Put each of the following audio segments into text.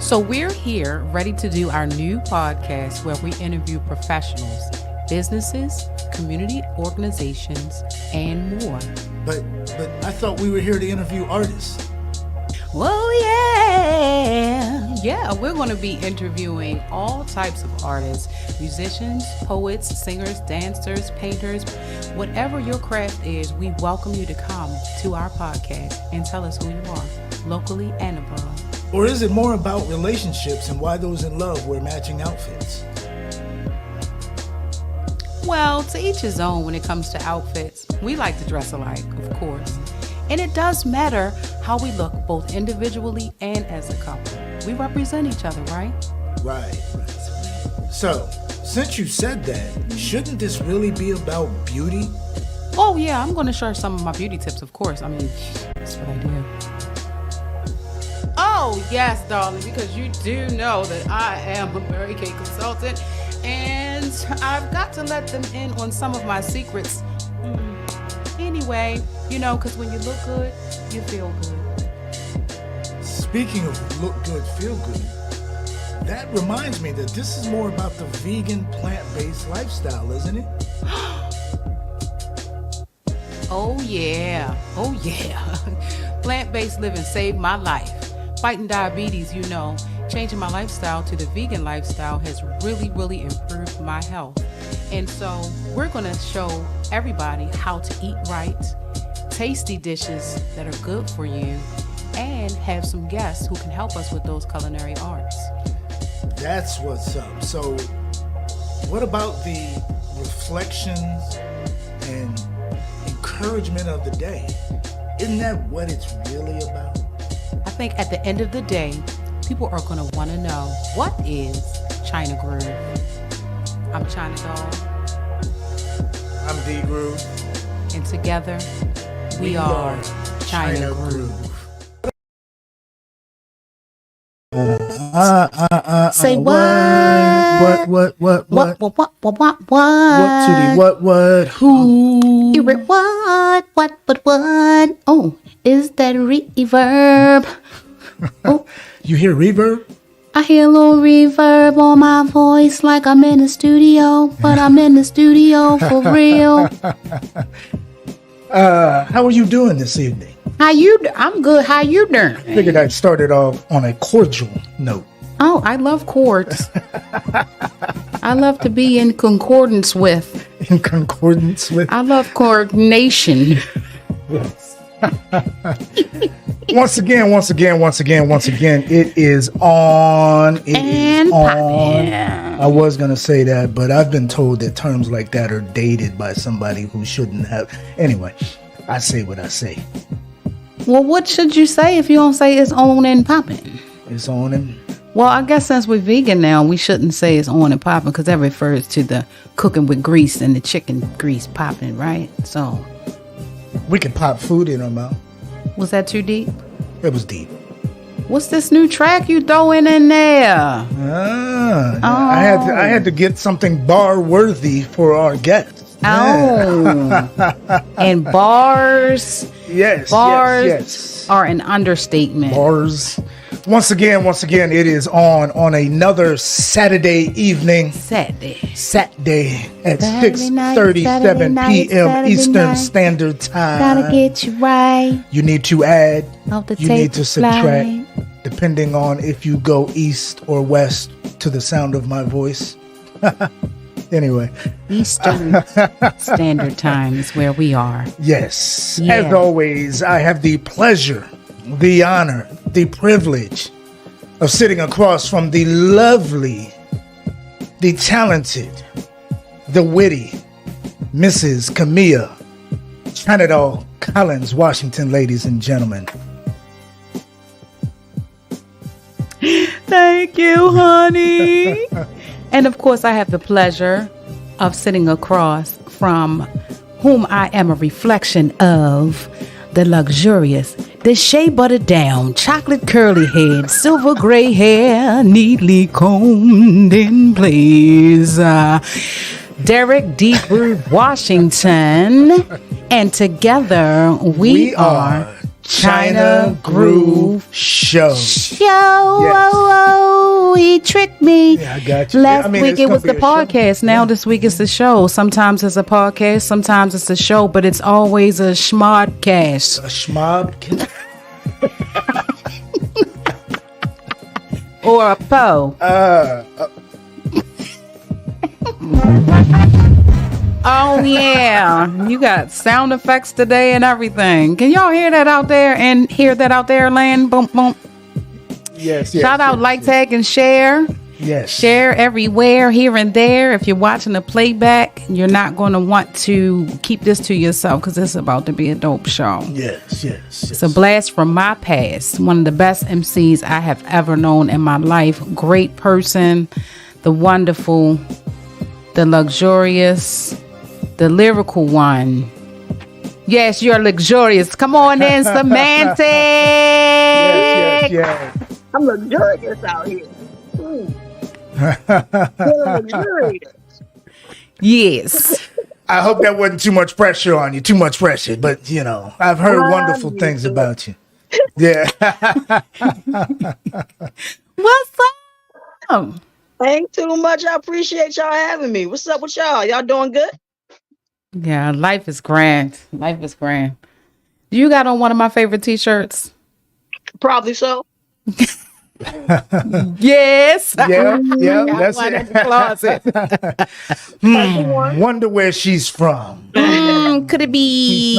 So we're here ready to do our new podcast where we interview professionals, businesses, community organizations, and more. But I thought we were here to interview artists. Well, yeah, we're going to be interviewing all types of artists, musicians, poets, singers, dancers, painters, whatever your craft is. We welcome you to come to our podcast and tell us who you are, locally and abroad. Or is it more about relationships and why those in love wear matching outfits? Well, to each his own when it comes to outfits. We like to dress alike, of course. And it does matter how we look, both individually and as a couple. We represent each other, right? Right. So, since you said that, shouldn't this really be about beauty? Oh, yeah, I'm going to share some of my beauty tips, of course. I mean, that's what I do. Oh, yes, darling, because you do know that I am a Mary Kay consultant, and I've got to let them in on some of my secrets. Anyway, you know, because when you look good, you feel good. Speaking of look good, feel good, that reminds me that this is more about the vegan, plant-based lifestyle, isn't it? Oh, yeah. Plant-based living saved my life. Fighting diabetes, you know, changing my lifestyle to the vegan lifestyle has really improved my health. And so we're going to show everybody how to eat right, tasty dishes that are good for you, and have some guests who can help us with those culinary arts. That's what's up. So what about the reflections and encouragement of the day? Isn't that what it's really about? I think at the end of the day, people are going to want to know, what is ChynaGroove? I'm China Doll. I'm D-Groove. And together, we are ChynaGroove. Say what? What to the who? Hear it, what? Oh, is that reverb? Oh. You hear reverb? I hear a little reverb on my voice like I'm in the studio, but I'm in the studio for real. How are you doing this evening? I'm good. How you doing? Figured I'd start it off on a cordial note. Oh, I love chords. I love to be in concordance with. In concordance with? I love coordination. Yes. Once again, it is on. It is on. I was going to say that, but I've been told that terms like that are dated by somebody who shouldn't have. Anyway, I say what I say. Well, what should you say if you don't say it's on and popping? It's on and... Well, I guess since we're vegan now, we shouldn't say it's on and popping because that refers to the cooking with grease and the chicken grease popping, right? So... we can pop food in our mouth. Was that too deep? It was deep. What's this new track you throwing in there? I had to get something bar worthy for our guests. Oh, and bars. Yes, bars are an understatement. Bars. Once again, it is on another Saturday evening. Saturday at 6:37 p.m. Eastern Standard Time. Gotta get you right. You need to add. You need to subtract, depending on if you go east or west to the sound of my voice. Anyway, Eastern Standard Time is where we are. Yes. Yeah. As always, I have the pleasure, the honor, the privilege of sitting across from the lovely, the talented, the witty Mrs. Camilla ChynaDoll Collins, Washington, ladies and gentlemen. Thank you, honey. And of course, I have the pleasure of sitting across from whom I am a reflection of, the luxurious, the shea buttered down, chocolate curly head, silver gray hair, neatly combed in place. Derek D-Groove Washington. And together we are ChynaGroove Show. Oh, he tricked me. Yeah, I got you. Last week it was the podcast. Now this week it's the show. Sometimes it's a podcast, sometimes it's a show, but it's always a schmodcast. A schmodcast? Or a po. Oh yeah, you got sound effects today and everything. Can y'all hear that out there and hear that out there, land? Boom, boom. Yes. Shout out, like, tag, and share. Yes. Share everywhere, here and there. If you're watching the playback, you're not going to want to keep this to yourself because it's about to be a dope show. Yes. It's a blast from my past. One of the best MCs I have ever known in my life. Great person, the wonderful, the luxurious, the lyrical one. Yes, you're luxurious. Come on in, Symantyx. Yes. I'm luxurious out here. Luxurious. Yes. I hope that wasn't too much pressure on you. Too much pressure, but you know, I've heard wonderful things about you. Yeah. What's up? Ain't too much. I appreciate y'all having me. What's up with y'all? Y'all doing good? Yeah, life is grand. You got on one of my favorite t-shirts? Probably so. Yes. Yeah, that's one it. in the closet. Wonder where she's from. Could it be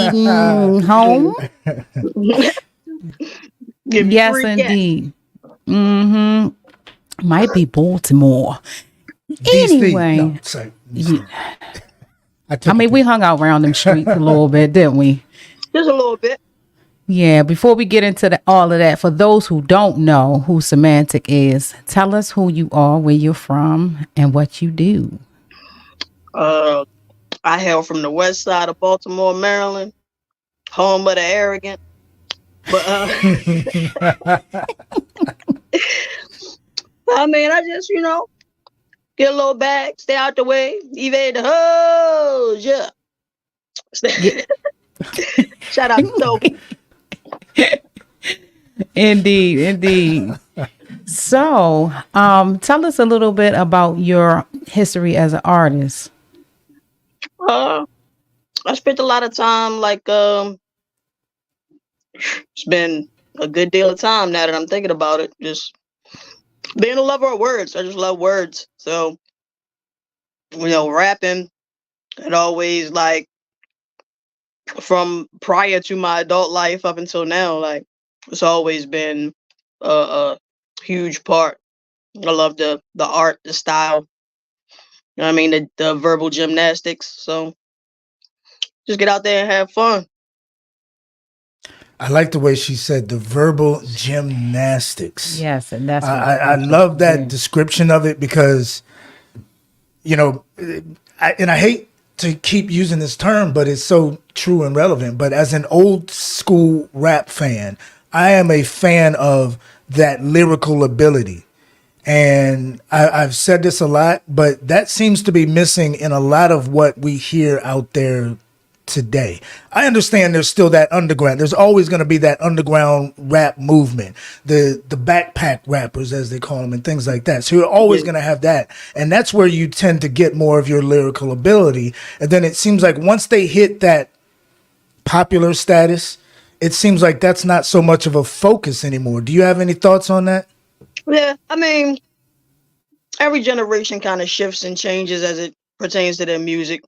home? Give me Yes, free indeed. Might be Baltimore. DC. Anyway. No, sorry. Yeah. I mean, we hung out around them streets a little bit, didn't we? Just a little bit. Yeah, before we get into all of that, for those who don't know who Symantyx is, tell us who you are, where you're from, and what you do. I hail from the west side of Baltimore, Maryland, home of the arrogant. But I mean, I just, get a little bag, stay out the way, evade the hoes, yeah. Shout out to Toby. Indeed. So, tell us a little bit about your history as an artist. I spent a lot of time, it's been a good deal of time now that I'm thinking about it. Just being a lover of words. I just love words. So, rapping, it always from prior to my adult life up until now, it's always been a huge part. I love the art, the style. You know what I mean? The verbal gymnastics. So just get out there and have fun. I like the way she said the verbal gymnastics. Yes, and that's I love that description of it because, I hate to keep using this term, but it's so true and relevant. But as an old school rap fan, I am a fan of that lyrical ability. And I've said this a lot, but that seems to be missing in a lot of what we hear out there today. I understand there's still that underground. There's always going to be that underground rap movement, the backpack rappers, as they call them, and things like that. So you're always going to have that. And that's where you tend to get more of your lyrical ability. And then it seems like once they hit that popular status, it seems like that's not so much of a focus anymore. Do you have any thoughts on that? Yeah, I mean, every generation kind of shifts and changes as it pertains to their music.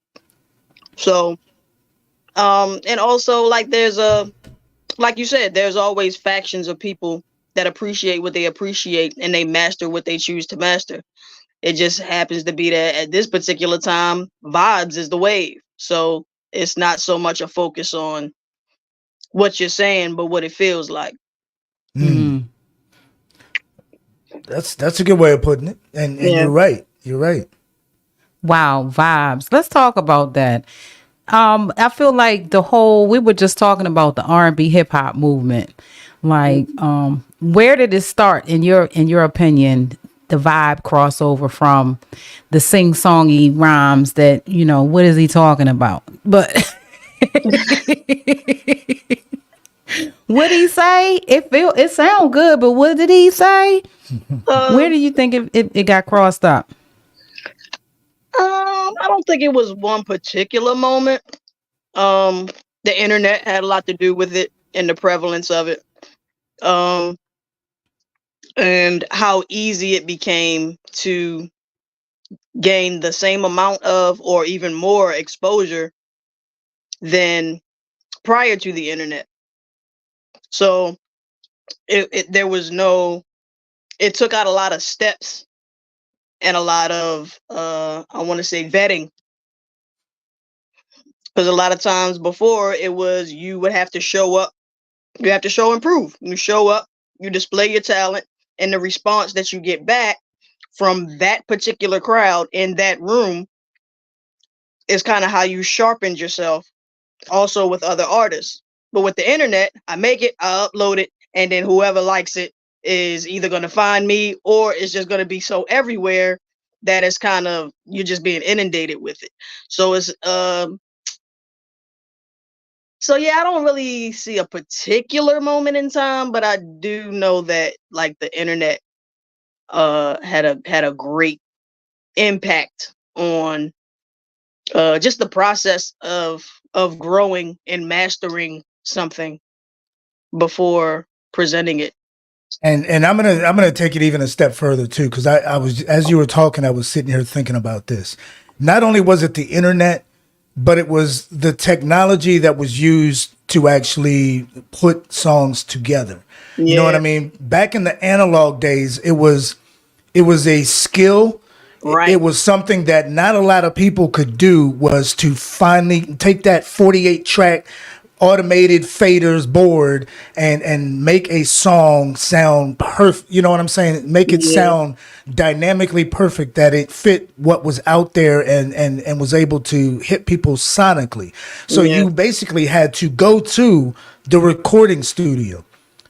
So, and also there's like you said, there's always factions of people that appreciate what they appreciate and they master what they choose to master. It just happens to be that at this particular time, vibes is the wave. So it's not so much a focus on what you're saying, but what it feels like. That's a good way of putting it. And you're right. You're right. Wow, vibes. Let's talk about that. I feel like we were just talking about the R&B hip hop movement. Where did it start in your opinion? The vibe crossover from the sing-songy rhymes that, what is he talking about? But What did he say? It sound good, but what did he say? Where Um, do you think it got crossed up? I don't think it was one particular moment. Um, the internet had a lot to do with it and the prevalence of it. Um, and how easy it became to gain the same amount of or even more exposure than prior to the internet. So there was no, it took out a lot of steps and a lot of I want to say vetting, because a lot of times before it was you would have to show up, you have to show and prove. You show up, you display your talent, and the response that you get back from that particular crowd in that room is kind of how you sharpened yourself also with other artists. But with the internet, I make it, I upload it, and then whoever likes it is either going to find me or it's just going to be so everywhere that it's kind of, you're just being inundated with it. So it's so yeah, I don't really see a particular moment in time, but I do know that like the internet had a great impact on just the process of growing and mastering something before presenting it. And I'm gonna take it even a step further too, because I was, as you were talking, I was sitting here thinking about this. Not only was it the internet, but it was the technology that was used to actually put songs together. You know what Yeah, I mean? Back in the analog days, it was a skill. right. It was something that not a lot of people could do, was to finally take that 48 track automated faders board and make a song sound perfect. You know what I'm saying? Make it Yeah, sound dynamically perfect, that it fit what was out there and was able to hit people sonically. So yeah, you basically had to go to the recording studio.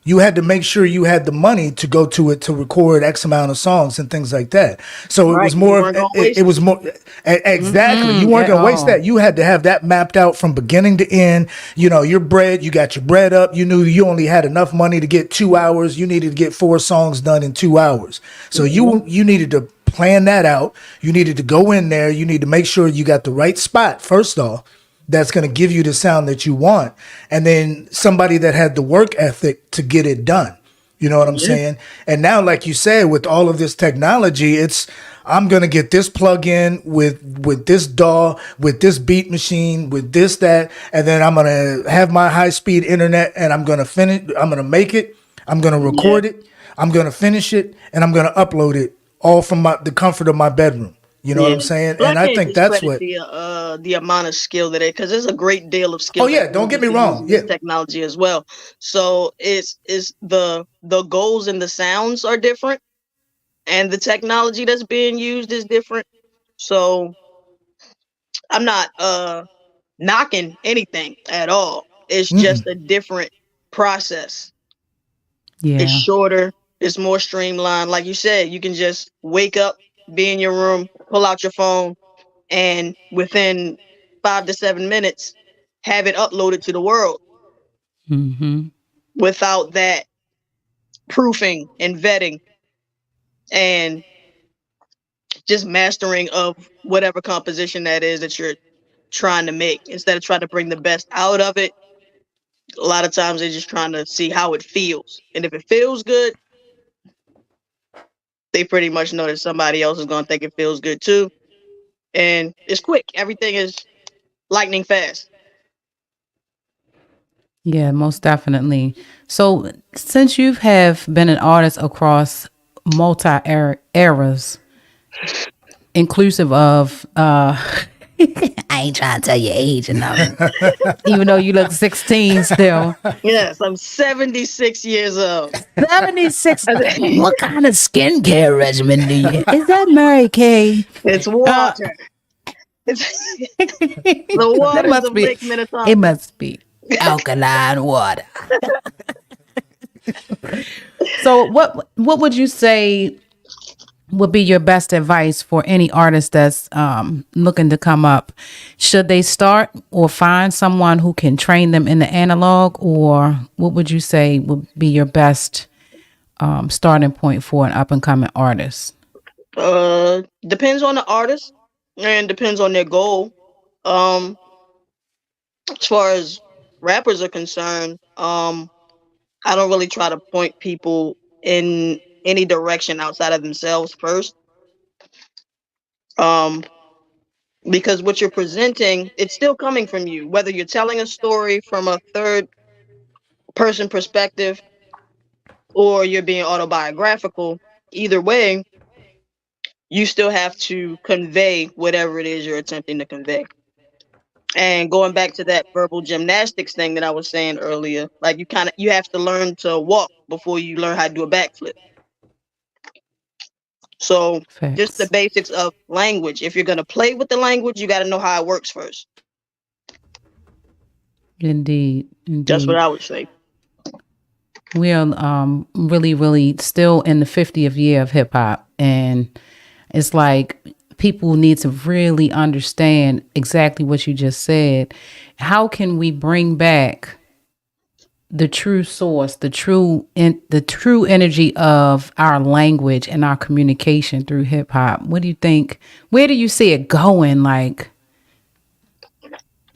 You had to make sure you had the money to go to it to record X amount of songs and things like that. So it right. was You more of weren't gonna it waste it. was more exactly. You weren't At gonna waste all. that. You had to have that mapped out from beginning to end. Your bread. You got your bread up. You knew you only had enough money to get 2 hours. You needed to get 4 songs done in 2 hours. So Mhm. you needed to plan that out. You needed to go in there. You need to make sure you got the right spot first off, that's going to give you the sound that you want, and then somebody that had the work ethic to get it done. You know what I'm Yeah, saying? And now, like you said, with all of this technology, it's, I'm gonna get this plug in with this DAW, with this beat machine, with this that, and then I'm gonna have my high speed internet, and I'm gonna finish. I'm gonna make it. I'm gonna yeah. record it. I'm gonna finish it, and I'm gonna upload it all from the comfort of my bedroom. You know what Yeah. I'm saying? But I And I can't think that's discredit what. the amount of skill that it, because there's a great deal of Oh skill that yeah, don't goes get me into wrong. using Yeah. this technology as well. So it's the goals and the sounds are different, and the technology that's being used is different. So I'm not knocking anything at all. It's just Mm-mm. a different process. It's Yeah. shorter, it's more streamlined. Like you said, you can just wake up, be in your room, pull out your phone, and within 5 to 7 minutes have it uploaded to the world Mm-hmm. without that proofing and vetting and just mastering of whatever composition that is that you're trying to make. Instead of trying to bring the best out of it, a lot of times they're just trying to see how it feels, and if it feels good, they pretty much know that somebody else is going to think it feels good too. And it's quick, everything is lightning fast. Yeah, most definitely. So, since you have been an artist across multi eras, inclusive of, I ain't trying to tell your age or nothing, even though you look 16 still. Yes, I'm 76 years old. 76. What kind of skincare regimen do you? Is that Mary Kay? It's Uh, water. It's the that waters must of be. Lake It Minnetonka. must be alkaline water. So, what would you say? would be your best advice for any artist that's looking to come up? Should they start or find someone who can train them in the analog, or what would you say would be your best starting point for an up and coming artist? Depends on the artist and depends on their goal. Um, as far as rappers are concerned, I don't really try to point people in any direction outside of themselves first. Um, because what you're presenting, it's still coming from you. Whether you're telling a story from a third person perspective or you're being autobiographical, either way, you still have to convey whatever it is you're attempting to convey. And going back to that verbal gymnastics thing that I was saying earlier, like you have to learn to walk before you learn how to do a backflip. So just the Facts. basics of language. If you're gonna play with the language, you got to know how it works first. Indeed, That's what indeed. I would say. We are really, really still in the 50th year of hip hop. And it's like people need to really understand exactly what you just said. How can we bring back the true source, the true energy of our language and our communication through hip hop? What do you think? Where do you see it going? Like,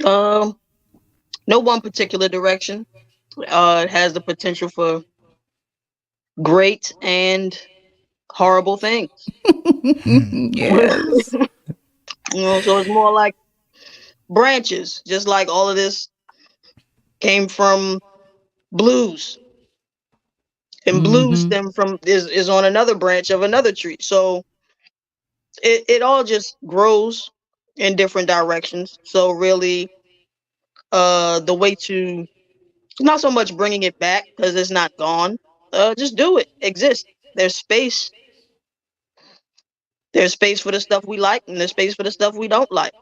Um, no one particular direction. It has the potential for great and horrible things. yes. So it's more like branches, just like all of this came from blues, and blues Mm-hmm. stem from is on another branch of another tree. So it all just grows in different directions. So really, the way to not so much bringing it back because it's not gone. Just do it. Exist. There's space. There's space for the stuff we like, and there's space for the stuff we don't like.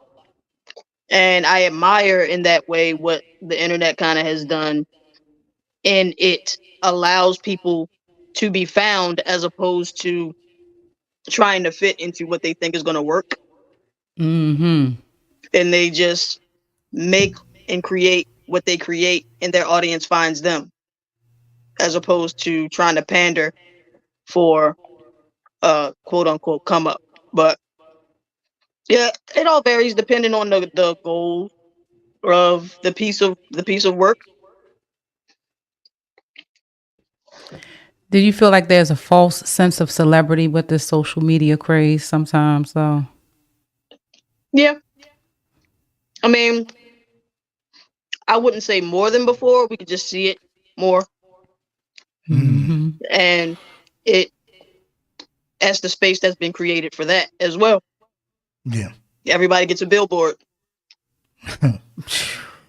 And I admire in that way what the internet kind of has done, and it allows people to be found as opposed to trying to fit into what they think is going to work. Mm-hmm. And they just make and create what they create, and their audience finds them, as opposed to trying to pander for quote unquote come up. But yeah, it all varies depending on the goal of the piece of work. Do you feel like there's a false sense of celebrity with this social media craze sometimes, though? Yeah, I mean, I wouldn't say more than before. We could just see it more, Mm-hmm. and it as the space that's been created for that as well. Yeah. Everybody gets a billboard.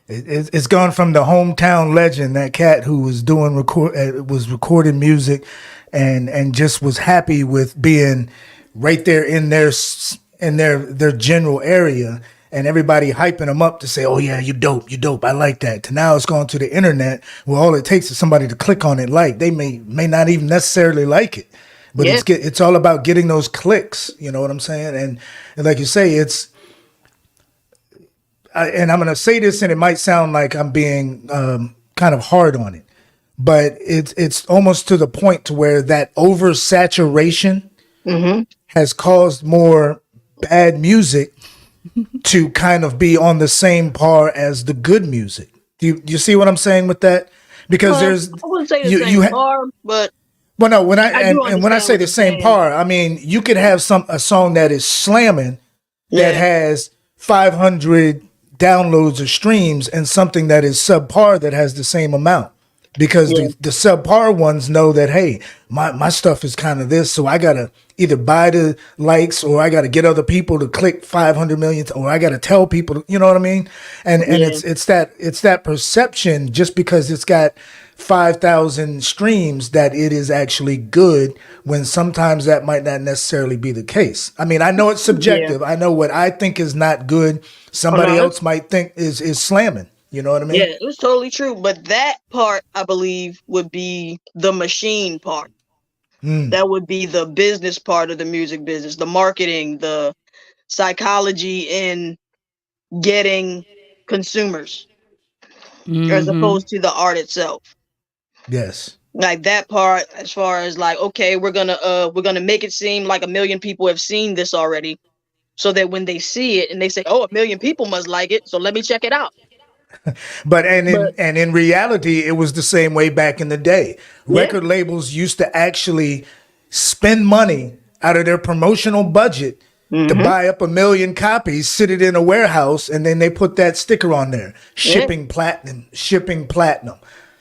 It's gone from the hometown legend, that cat who was was recording music, and just was happy with being right there in their general area, and everybody hyping him up to say, "Oh yeah, you dope, I like that." To now it's gone to the internet where all it takes is somebody to click on it. Like they may not even necessarily like it, but Yeah, it's all about getting those clicks. You know what I'm saying? And like you say, and I'm going to say this, and it might sound like I'm being kind of hard on it, but it's almost to the point to where that oversaturation mm-hmm. has caused more bad music to kind of be on the same par as the good music. Do you see what I'm saying with that? Because I there's wouldn't say the you same bar, but well, no, when I do and when I understand say what the you're same saying. par, I mean you could have a song that is slamming that Yeah, has 500 downloads or streams, and something that is subpar that has the same amount, because yeah, the subpar ones know that, hey, my stuff is kind of this, so I gotta either buy the likes, or I gotta get other people to click 500 million, or I gotta tell people you know what I mean. And yeah, it's that perception, just because it's got 5,000 streams, that it is actually good, when sometimes that might not necessarily be the case. I mean, I know it's yeah. subjective. I know what I think is not good, Oh somebody no, else might think is slamming. You know what I yeah, mean? it was totally true. But that part, I believe, would be the machine part. That would be the business part of the music business, the marketing, the psychology in getting consumers as opposed to the art itself. Yes. Like that part, as far as like, okay, we're gonna make it seem like 1 million people have seen this already, so that when they see it and they say, oh, 1 million people must like it, so let me check it out. But in reality, it was the same way back in the day. Record labels used to actually spend money out of their promotional budget to buy up 1 million copies, sit it in a warehouse, and then they put that sticker on there, shipping platinum, shipping platinum.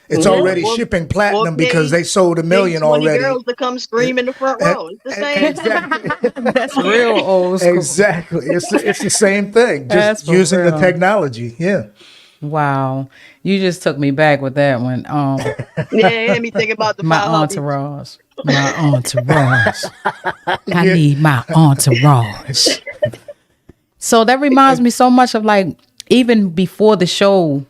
It's already shipping platinum because they sold 1 million 20 already. girls to come scream in the front row. It's the same. Exactly. That's real old school. Exactly. It's the same thing. Just That's for using the real. technology. Yeah. Wow. You just took me back with that one. Yeah, it had me think about the My five hubbies. entourage. My entourage. I need my entourage. So that reminds me so much of like even before the show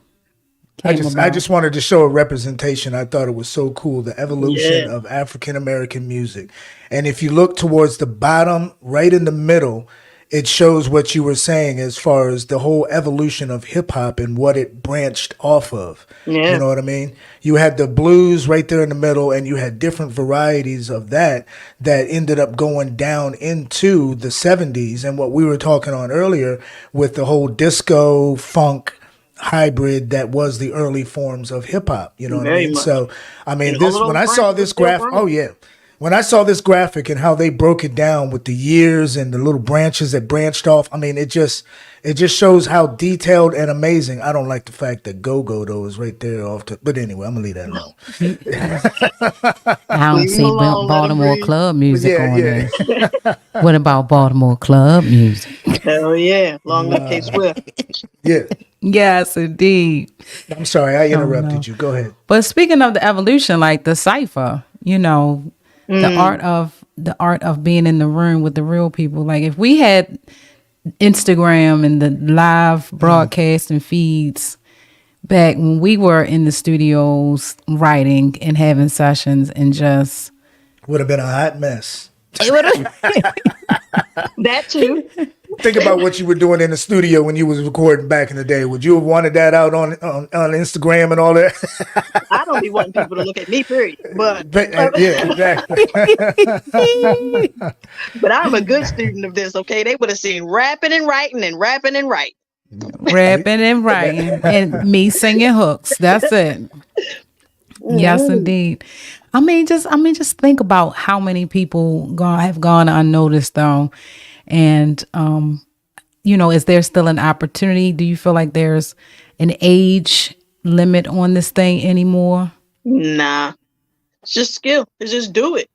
I came about. just wanted to show a representation. I thought it was so cool, the evolution of African American music. And if you look towards the bottom, right in the middle, it shows what you were saying as far as the whole evolution of hip hop and what it branched off of. Yeah. You know what I mean? You had the blues right there in the middle, and you had different varieties of that ended up going down into the 70s. And what we were talking on earlier with the whole disco funk hybrid that was the early forms of hip hop. You know what I Very mean? much. So, I mean, And this, all of when those I saw branches this are still graphic, growing. oh yeah. When I saw this graphic and how they broke it down with the years and the little branches that branched off, I mean, it just shows how detailed and amazing. I don't like the fact that Go-Go though is right there off to, but anyway, I'm gonna leave that alone. I don't Leave see him alone, let him Baltimore breathe. club music Yeah, on yeah. there. What about Baltimore club music? Hell yeah. Long live K Swift. Yeah. Yes, indeed. I'm sorry, I interrupted no. you. Go ahead. But speaking of the evolution, like the cipher, you know, the art of being in the room with the real people. Like if we had Instagram and the live broadcasting feeds back when we were in the studios writing and having sessions and just Would have been a hot mess. it would have That too. Think about what you were doing in the studio when you was recording back in the day. Would you have wanted that out on Instagram and all that? I don't be wanting people to look at me, period. But Yeah, exactly. but I'm a good student of this, okay? They would have seen rapping and writing and rapping and writing. rapping and writing and me singing hooks. That's it. Yes, indeed. I mean, just think about how many people have gone unnoticed, though. And, you know, is there still an opportunity? Do you feel like there's an age limit on this thing anymore? Nah. It's just skill. It's just do it.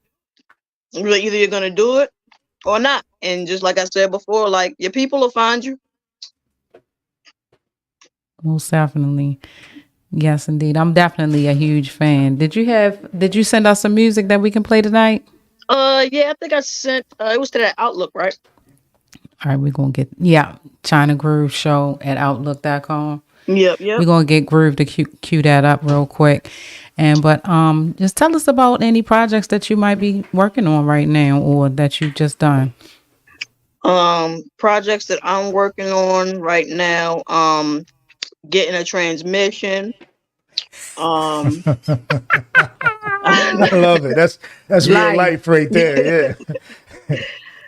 Either you're gonna do it or not. And just like I said before, like your people will find you. Most definitely. Yes, indeed. I'm definitely a huge fan. Did you send us some music that we can play tonight? Yeah, I think I sent it was to that Outlook, right? All right, we're going to get, ChynaGroove show at outlook.com. Yep. We're going to get Groove to cue that up real quick. But just tell us about any projects that you might be working on right now or that you've just done. Projects that I'm working on right now, getting a transmission. I love it. That's real life right there. Yeah.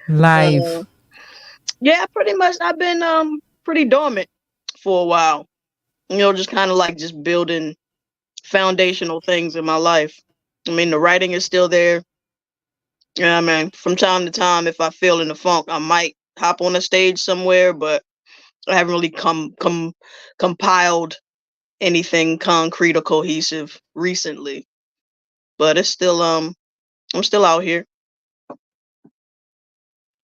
Live. Yeah, pretty much. I've been pretty dormant for a while. You know, just kind of like just building foundational things in my life. I mean, the writing is still there. Yeah, I mean, from time to time, if I feel in the funk, I might hop on a stage somewhere, but I haven't really compiled anything concrete or cohesive recently. But it's still I'm still out here.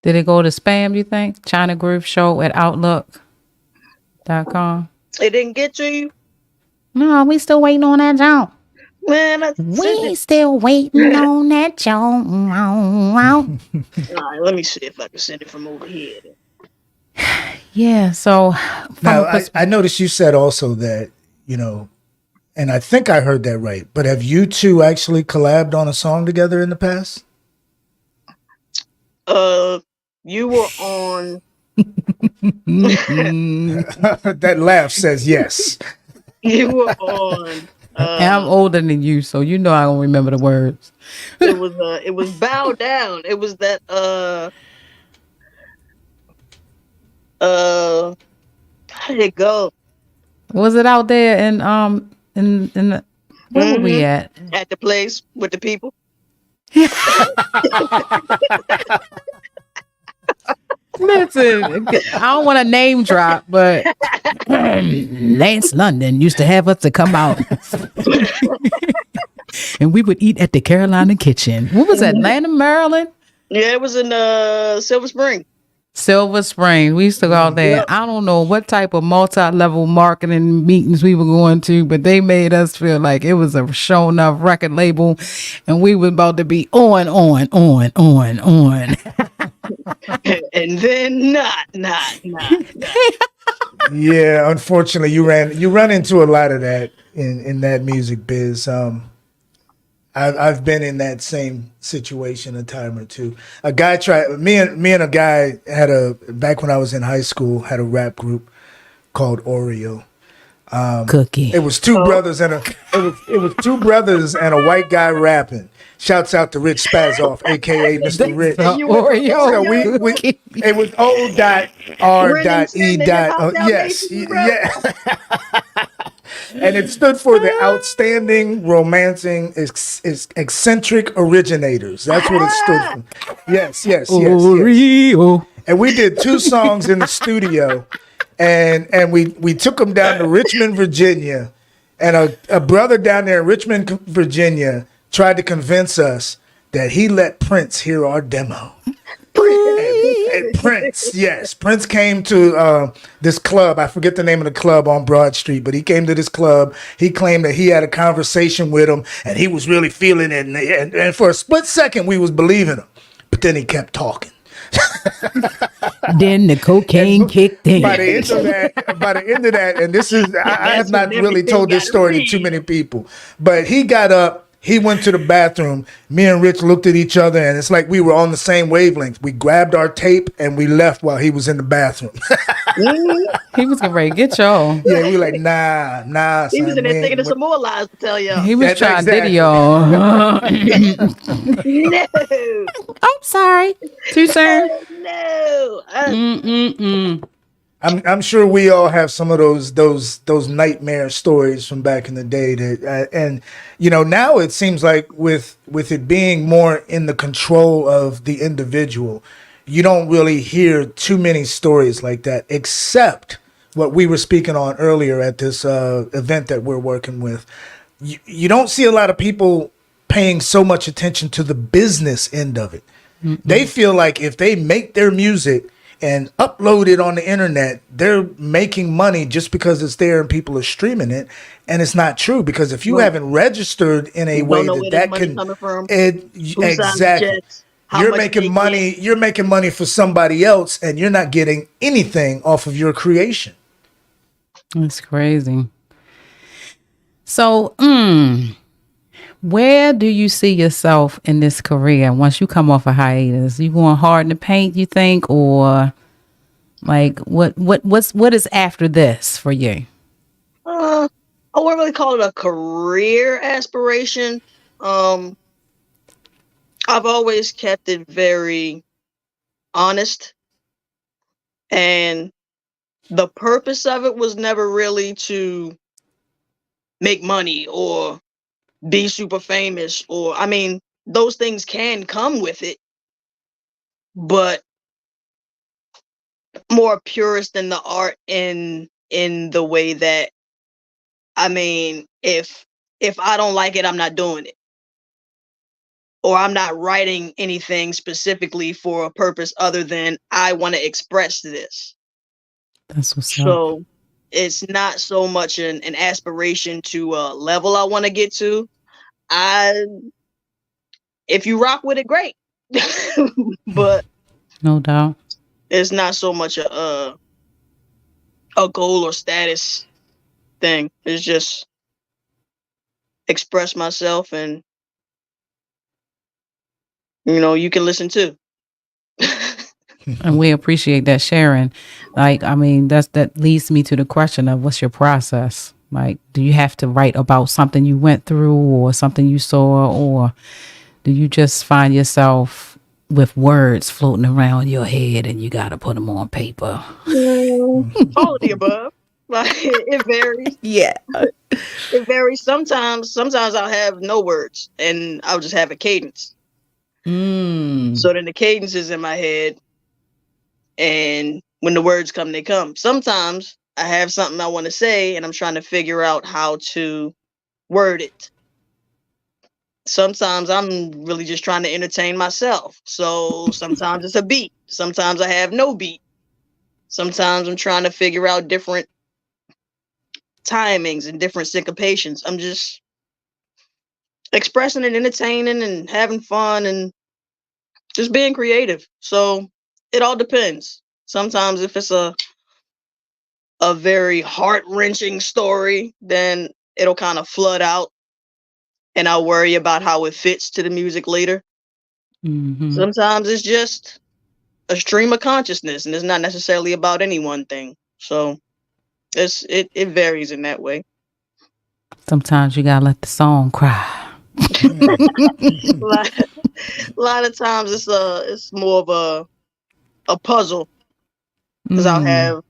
Did it go to spam, you think? ChynaGroove show at outlook.com. It didn't get to you? No, we still waiting on that jump. Man, We still waiting on that jump. all right, let me see if I can send it from over here. Yeah, so Now, I noticed you said also that, you know, and I think I heard that right, but have you two actually collabed on a song together in the past? Uh, you were on. That laugh says yes. You were on. And I'm older than you, so you know I don't remember the words. It was Bow Down. It was that how did it go? Was it out there in the, where were we Hmm. at? At the place with the people. Listen, I don't want to name drop, but Lance London used to have us to come out and we would eat at the Carolina Kitchen. What was that, Atlanta, Maryland? Yeah, it was in Silver Spring. Silver Spring. We used to go out there. Yep. I don't know what type of multi-level marketing meetings we were going to, but they made us feel like it was a show enough record label and we were about to be on. And then not. Yeah, unfortunately, you run into a lot of that in that music biz. I've been in that same situation a time or two. A guy tried me and a guy had back when I was in high school had a rap group called Oreo. Cookie. It was two brothers and it was two brothers and a white guy rapping. Shouts out to Rich Spazoff, aka Mr. Rich. Oreo. So we it was O.R.E. Yes, yeah. And it stood for the outstanding, romancing, eccentric originators. That's what it stood for. Yes. Oreo. And we did 2 songs in the studio, and we took them down to Richmond, Virginia, and a brother down there in Richmond, Virginia, tried to convince us that he let Prince hear our demo. And Prince, yes. Prince came to this club. I forget the name of the club on Broad Street, but he came to this club. He claimed that he had a conversation with him, and he was really feeling it. And for a split second, we was believing him. But then he kept talking. Then the cocaine kicked in. By the end of that, and this is, I have not really told this story to too many people, but he got up. He went to the bathroom. Me and Rich looked at each other, and it's like we were on the same wavelength. We grabbed our tape and we left while he was in the bathroom. He was getting ready to get y'all. Yeah, we like, nah. He was son, in there man. thinking of some more lies to tell y'all. He was trying to Exactly. diddy y'all. No, I'm sorry. Too soon. no. I'm sure we all have some of those nightmare stories from back in the day that, and now it seems like with it being more in the control of the individual, you don't really hear too many stories like that, except what we were speaking on earlier at this event that we're working with. You don't see a lot of people paying so much attention to the business end of it. Mm-hmm. They feel like if they make their music and upload it on the internet, they're making money just because it's there and people are streaming it. And it's not true, because if you haven't registered in a way that can, exactly, you're making money for somebody else, and you're not getting anything off of your creation. That's crazy. So, where do you see yourself in this career once you come off a hiatus? You going hard in the paint, you think, or like what is after this for you? I wouldn't really call it a career aspiration. I've always kept it very honest, and the purpose of it was never really to make money or be super famous, or those things can come with it, but more purist than the art in the way that if I don't like it, I'm not doing it, or I'm not writing anything specifically for a purpose other than I want to express this. That's what's so up. It's not so much an aspiration to a level I want to get to. If you rock with it, great. But no doubt, it's not so much a goal or status thing. It's just express myself, and you can listen too. And we appreciate that sharing. Like, I mean, that leads me to the question of what's your process? Like, do you have to write about something you went through or something you saw, or do you just find yourself with words floating around your head and you got to put them on paper? All of the above. Like it varies. Yeah. It varies. Sometimes I'll have no words and I'll just have a cadence. So then the cadence is in my head, and when the words come, they come. Sometimes I have something I want to say and I'm trying to figure out how to word it. Sometimes I'm really just trying to entertain myself. So sometimes it's a beat. Sometimes I have no beat. Sometimes I'm trying to figure out different timings and different syncopations. I'm just expressing and entertaining and having fun and just being creative. So it all depends. Sometimes if it's a very heart-wrenching story, then it'll kind of flood out and I'll worry about how it fits to the music later. Sometimes it's just a stream of consciousness and it's not necessarily about any one thing. So it varies in that way. Sometimes you got to let the song cry. a lot of times it's more of a puzzle, because I'll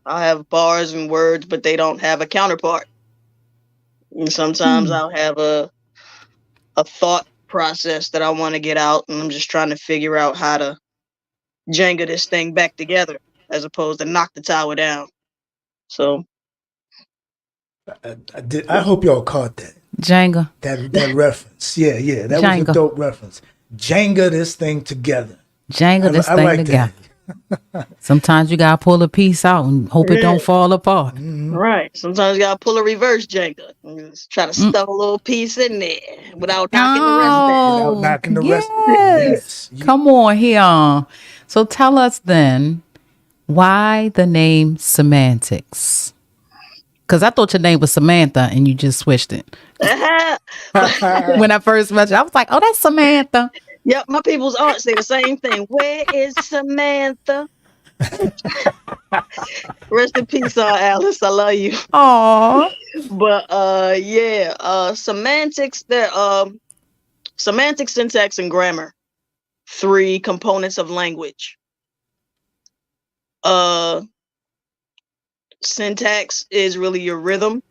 have bars and words, but they don't have a counterpart. And sometimes I'll have a thought process that I want to get out, and I'm just trying to figure out how to Jenga this thing back together as opposed to knock the tower down. So I hope y'all caught that. Jenga. That reference. Yeah. That was a dope reference. Jenga this thing together. Jenga this thing like together. Sometimes you gotta pull a piece out and hope it don't fall apart. Right. Sometimes you gotta pull a reverse Jenga and just try to stuff a little piece in there without knocking the rest down. Without knocking the rest. Yes. Come on here. So tell us then, why the name Symantyx? Because I thought your name was Samantha and you just switched it. When I first met you, I was like, oh, that's Samantha. Yep, my people's aunt say the same thing. Where is Samantha? Rest in peace, Alice. I love you. Aww. But Symantyx, semantics, syntax, and grammar. 3 components of language. Syntax is really your rhythm.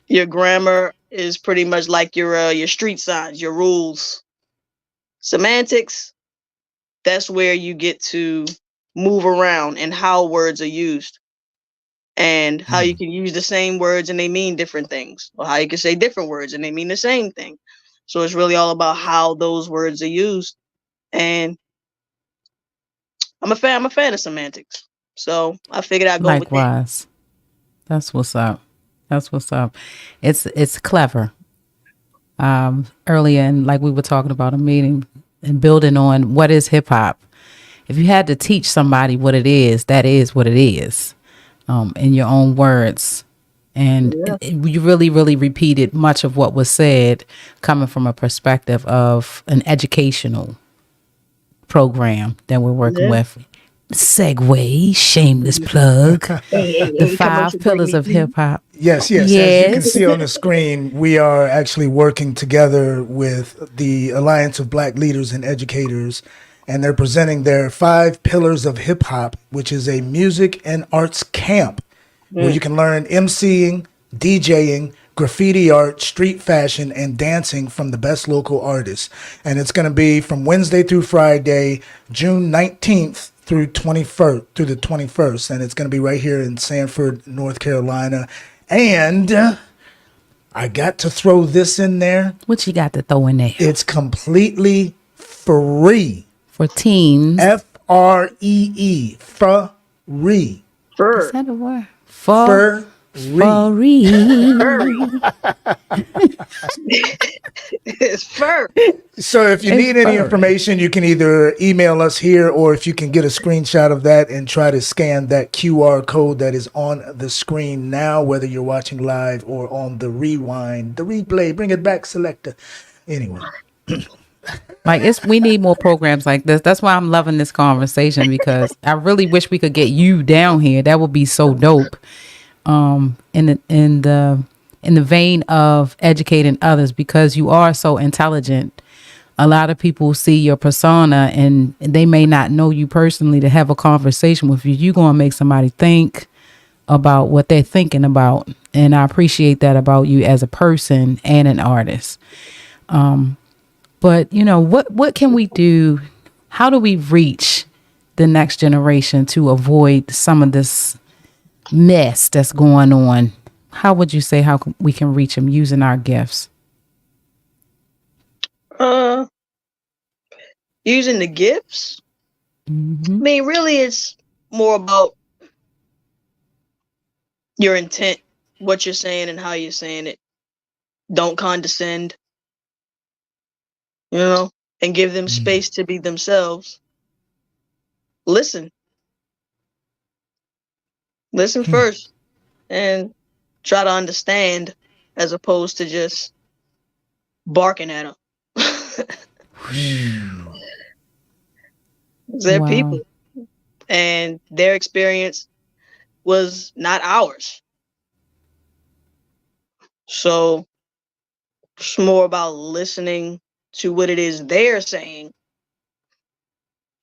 Your grammar is pretty much like your street signs, your rules. Semantics, that's where you get to move around and how words are used and how you can use the same words and they mean different things, or how you can say different words and they mean the same thing. So it's really all about how those words are used. And I'm a fan of semantics. So I figured I'd go likewise. That's what's up. That's what's up. It's clever. Earlier, and like we were talking about a meeting and building on what is hip hop. If you had to teach somebody what it is, that is what it is, in your own words. And you really, really repeated much of what was said coming from a perspective of an educational program that we're working with. Segue, shameless plug. The 5 pillars of hip hop. Yes. As you can see on the screen, we are actually working together with the Alliance of Black Leaders and Educators, and they're presenting their 5 pillars of hip hop, which is a music and arts camp where you can learn MCing, DJing, graffiti art, street fashion, and dancing from the best local artists. And it's going to be from Wednesday through Friday, June 19th through the 21st. And it's going to be right here in Sanford, North Carolina. And I got to throw this in there. What you got to throw in there? It's completely free. For teens. F-R-E-E. Free. Is that a word? Free. It's fur. So if you need any information, you can either email us here, or if you can get a screenshot of that and try to scan that QR code that is on the screen now, whether you're watching live or on the rewind, the replay, bring it back selector. Anyway. Like we need more programs like this. That's why I'm loving this conversation, because I really wish we could get you down here. That would be so dope. In the vein of educating others, because you are so intelligent. A lot of people see your persona and they may not know you personally. To have a conversation with you, you're going to make somebody think about what they're thinking about. And I appreciate that about you as a person and an artist. But what can we do? How do we reach the next generation to avoid some of this mess that's going on? How would you say we can reach them using our gifts? Using the gifts? Mm-hmm. I mean, really, it's more about your intent, what you're saying and how you're saying it. Don't condescend, and give them space to be themselves. Listen first, and try to understand, as opposed to just barking at them. They're people, and their experience was not ours. So it's more about listening to what it is they're saying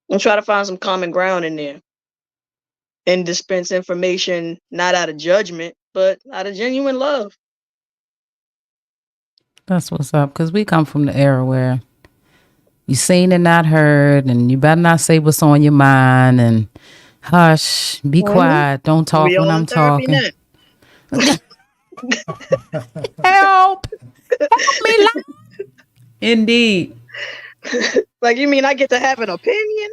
and try to find some common ground in there, and dispense information not out of judgment, but out of genuine love. That's what's up, because we come from the era where you seen and not heard, and you better not say what's on your mind, and hush, be quiet, don't talk when I'm talking. Help me, Lord. Indeed. Like, you mean I get to have an opinion?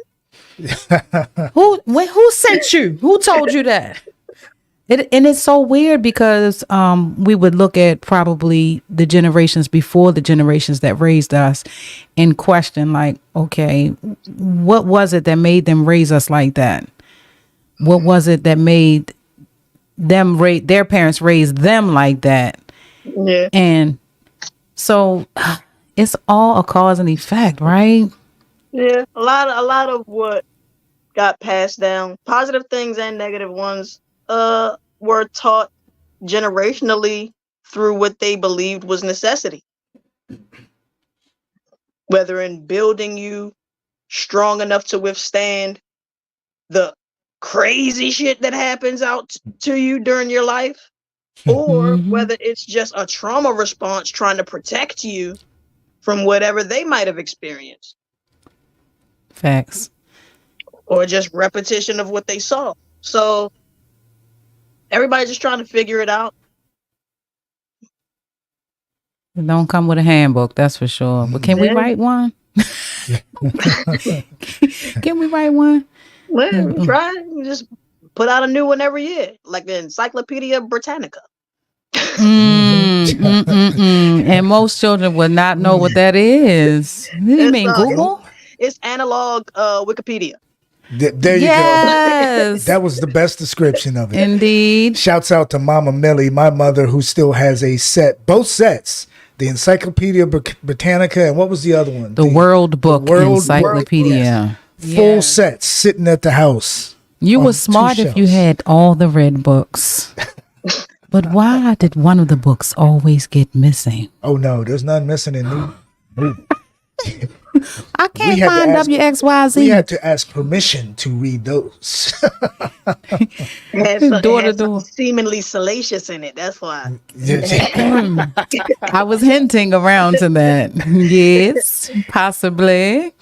Who sent you? Who told you that? And it's so weird, because we would look at probably the generations before the generations that raised us and question, like, okay, what was it that made them raise us like that? What was it that made them their parents raise them like that? Yeah. And so it's all a cause and effect, right? Yeah. A lot of what got passed down, positive things and negative ones, were taught generationally through what they believed was necessity. Whether in building you strong enough to withstand the crazy shit that happens out to you during your life, or whether it's just a trauma response trying to protect you from whatever they might have experienced. Facts. Or just repetition of what they saw. So everybody's just trying to figure it out. It don't come with a handbook, that's for sure. But can we write one? Can we write one? Well, try. You just put out a new one every year, like the Encyclopedia Britannica. And most children would not know what that is. You mean Google? It's analog Wikipedia. There you go. That was the best description of it. Indeed. Shouts out to Mama Millie, my mother, who still has both sets. The Encyclopedia Britannica, and what was the other one? The World Book Encyclopedia. Full sets sitting at the house. You were smart if you had all the red books. But why did one of the books always get missing? Oh, no, there's none missing in new. I can't find WXYZ. We had to ask permission to read those. Door to door. Seemingly salacious in it. That's why. I was hinting around to that. Yes, possibly.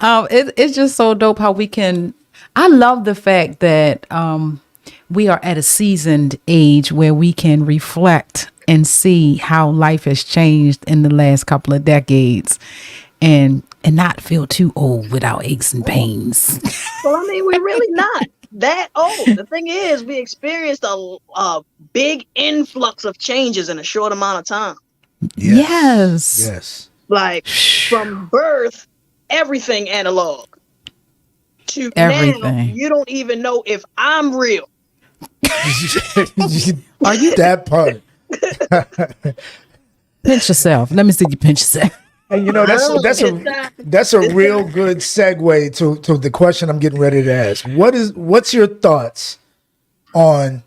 It's just so dope how we can. I love the fact that we are at a seasoned age where we can reflect and see how life has changed in the last couple of decades, and not feel too old without aches and pains. Well, I mean, we're really not that old. The thing is, we experienced a big influx of changes in a short amount of time. Yes. Like, from birth, everything analog, to everything. Now, you don't even know if I'm real. Are you that part? Pinch yourself. Let me see you pinch yourself. And you know that's a real good segue to the question I'm getting ready to ask. What's your thoughts on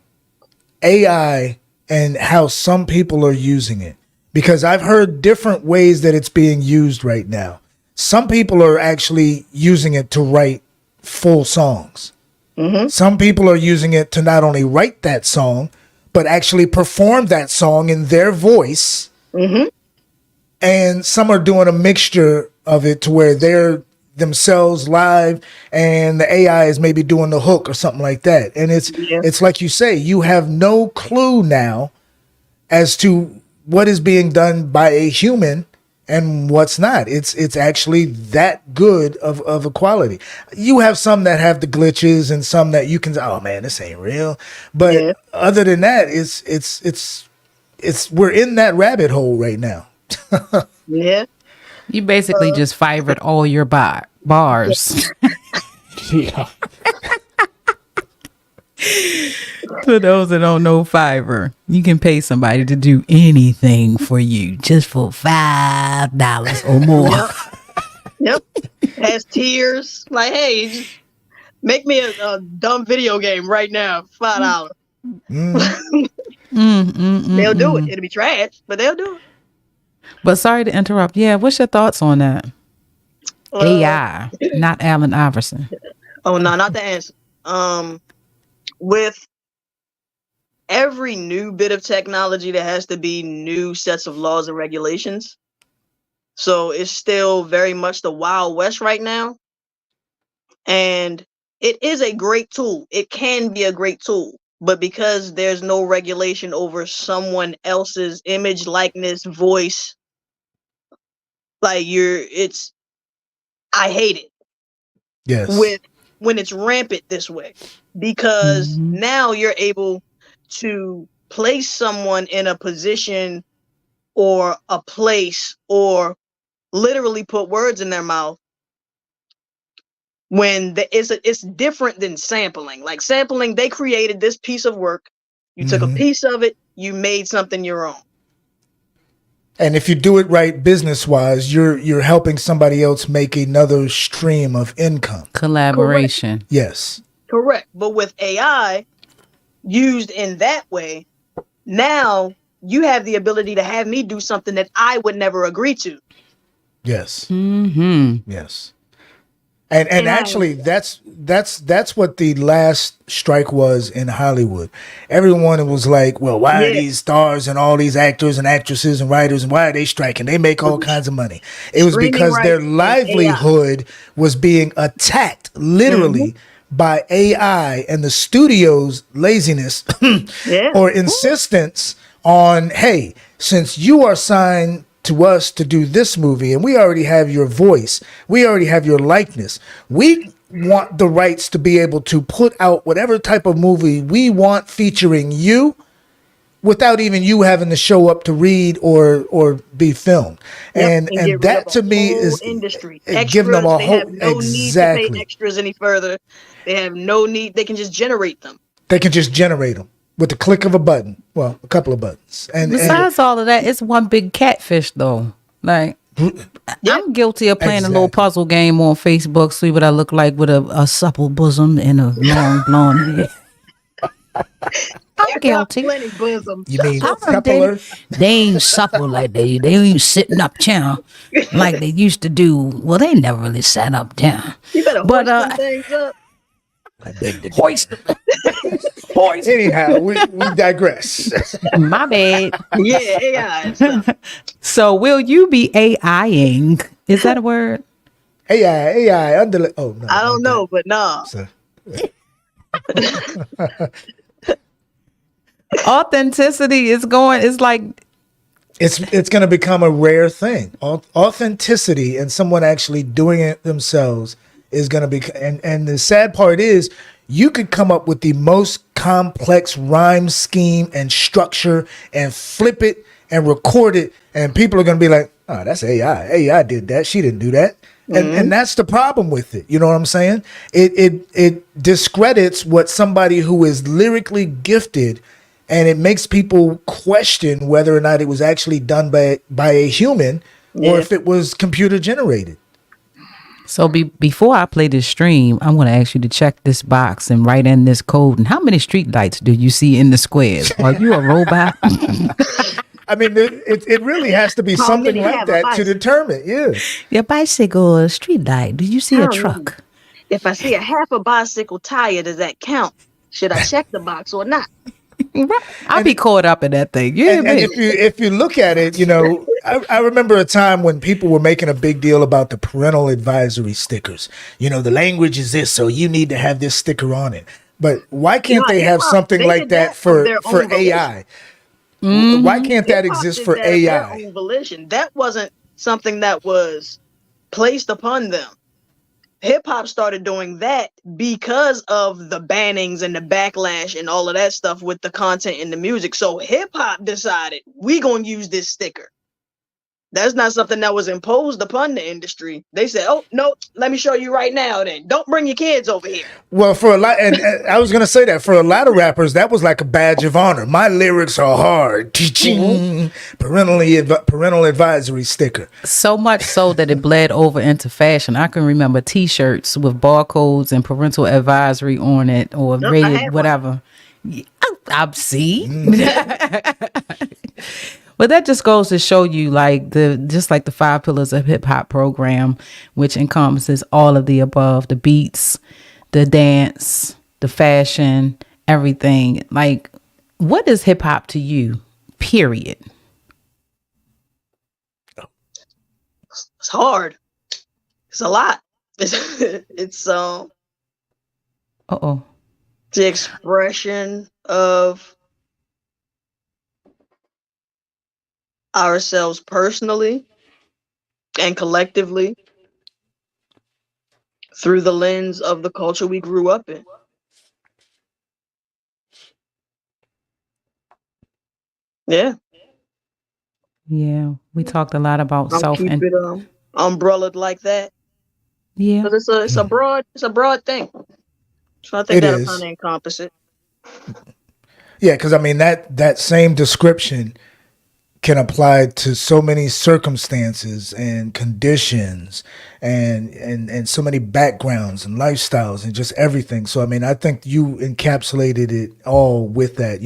AI and how some people are using it? Because I've heard different ways that it's being used right now. Some people are actually using it to write full songs. Some people are using it to not only write that song, but actually perform that song in their voice. And some are doing a mixture of it to where they're themselves live and the AI is maybe doing the hook or something like that. And it's like you say, you have no clue now as to what is being done by a human and what's not. It's actually that good of a quality. You have some that have the glitches and some that you can say, oh man, this ain't real. But other than that, it's we're in that rabbit hole right now. Yeah. You basically just fivered all your bars. Yeah. For those that don't know Fiverr, you can pay somebody to do anything for you just for $5 or more. Yep. Has tears. Like, hey, just make me a dumb video game right now. $5. They'll do it. It'll be trash, but they'll do it. But sorry to interrupt. Yeah, what's your thoughts on that? AI, not Allen Iverson. Oh no, not the answer. With every new bit of technology, there has to be new sets of laws and regulations. So it's still very much the Wild West right now. And it is a great tool. It can be a great tool. But because there's no regulation over someone else's image, likeness, voice, like I hate it. Yes. When it's rampant this way, because now you're able to place someone in a position or a place or literally put words in their mouth when it's different than sampling. Like sampling, they created this piece of work, you took a piece of it, you made something your own. And if you do it right business wise, you're helping somebody else make another stream of income. Collaboration. Correct. Yes. Correct. But with AI used in that way, now you have the ability to have me do something that I would never agree to. Yes. Yes. And actually, that's what the last strike was in Hollywood. Everyone was like, well, why are these stars and all these actors and actresses and writers, and why are they striking? They make all kinds of money. It was because their livelihood was being attacked literally by AI and the studio's laziness or insistence on, hey, since you are signed to us to do this movie and we already have your voice, we already have your likeness, we want the rights to be able to put out whatever type of movie we want featuring you without even you having to show up to read or be filmed. And that to me is industry. Giving them a whole need to pay extras any further. They have no need. They can just generate them. They can just generate them with the click of a button. Well, a couple of buttons. And besides all of that, it's one big catfish, though. Like, I'm guilty of playing a little puzzle game on Facebook, see what I look like with a supple bosom and a long blonde hair. I'm guilty. You mean supple? They ain't supple like they ain't sitting up down like they used to do. Well, they never really sat up down. You better hoist them things up. Hoist. Anyhow, we digress. My bad. Yeah, AI and stuff. So will you be AIing? Is that a word? AI under. Oh no, I don't know, but no. Authenticity is going. It's like it's going to become a rare thing. Authenticity and someone actually doing it themselves is going to be. And the sad part is, you could come up with the most complex rhyme scheme and structure and flip it and record it, and people are going to be like, "Oh, that's AI. AI did that. She didn't do that." And that's the problem with it. You know what I'm saying? It discredits what somebody who is lyrically gifted, and it makes people question whether or not it was actually done by a human or Yeah. if it was computer generated. So before I play this stream, I'm going to ask you to check this box and write in this code. And how many street lights do you see in the squares? Are you a robot? I mean, it really has to be How something many like have a that to bicycle? determine. Yeah. Your bicycle or street light? Do you see I a don't know. truck? If I see a half a bicycle tire, does that count? Should I check the box or not? I'll be And caught up in that thing. You hear and me? if you look at it, I remember a time when people were making a big deal about the parental advisory stickers. The language is this, so you need to have this sticker on it. But why can't Nah, they hip have hop, something they like did that that of for their for own volition. AI? Why can't Hip that hop exist did for that of their AI? own volition. That wasn't something that was placed upon them. Hip hop started doing that because of the bannings and the backlash and all of that stuff with the content in the music. So hip hop decided we gonna use this sticker. That's not something that was imposed upon the industry. They said, "Oh no, let me show you right now. Then don't bring your kids over here." Well, for a lot, and I was gonna say that for a lot of rappers, that was like a badge of honor. My lyrics are hard. Ching. Parental advisory sticker. So much so that it bled over into fashion. I can remember T-shirts with barcodes and parental advisory on it, or Nope, I rated had one. whatever. I see. But that just goes to show you, like the 5 pillars of hip hop program, which encompasses all of the above: the beats, the dance, the fashion, everything. Like, what is hip hop to you? Period. It's hard. It's a lot. It's Uh-oh. the expression of ourselves personally and collectively through the lens of the culture we grew up in. Yeah, Yeah, we talked a lot about I'll self keep and it umbrellaed like that yeah. because it's a broad thing. So I think It that'll kind is. of encompass it. Yeah, because I mean that same description can apply to so many circumstances and conditions and so many backgrounds and lifestyles and just everything. So I mean, I think you encapsulated it all with that.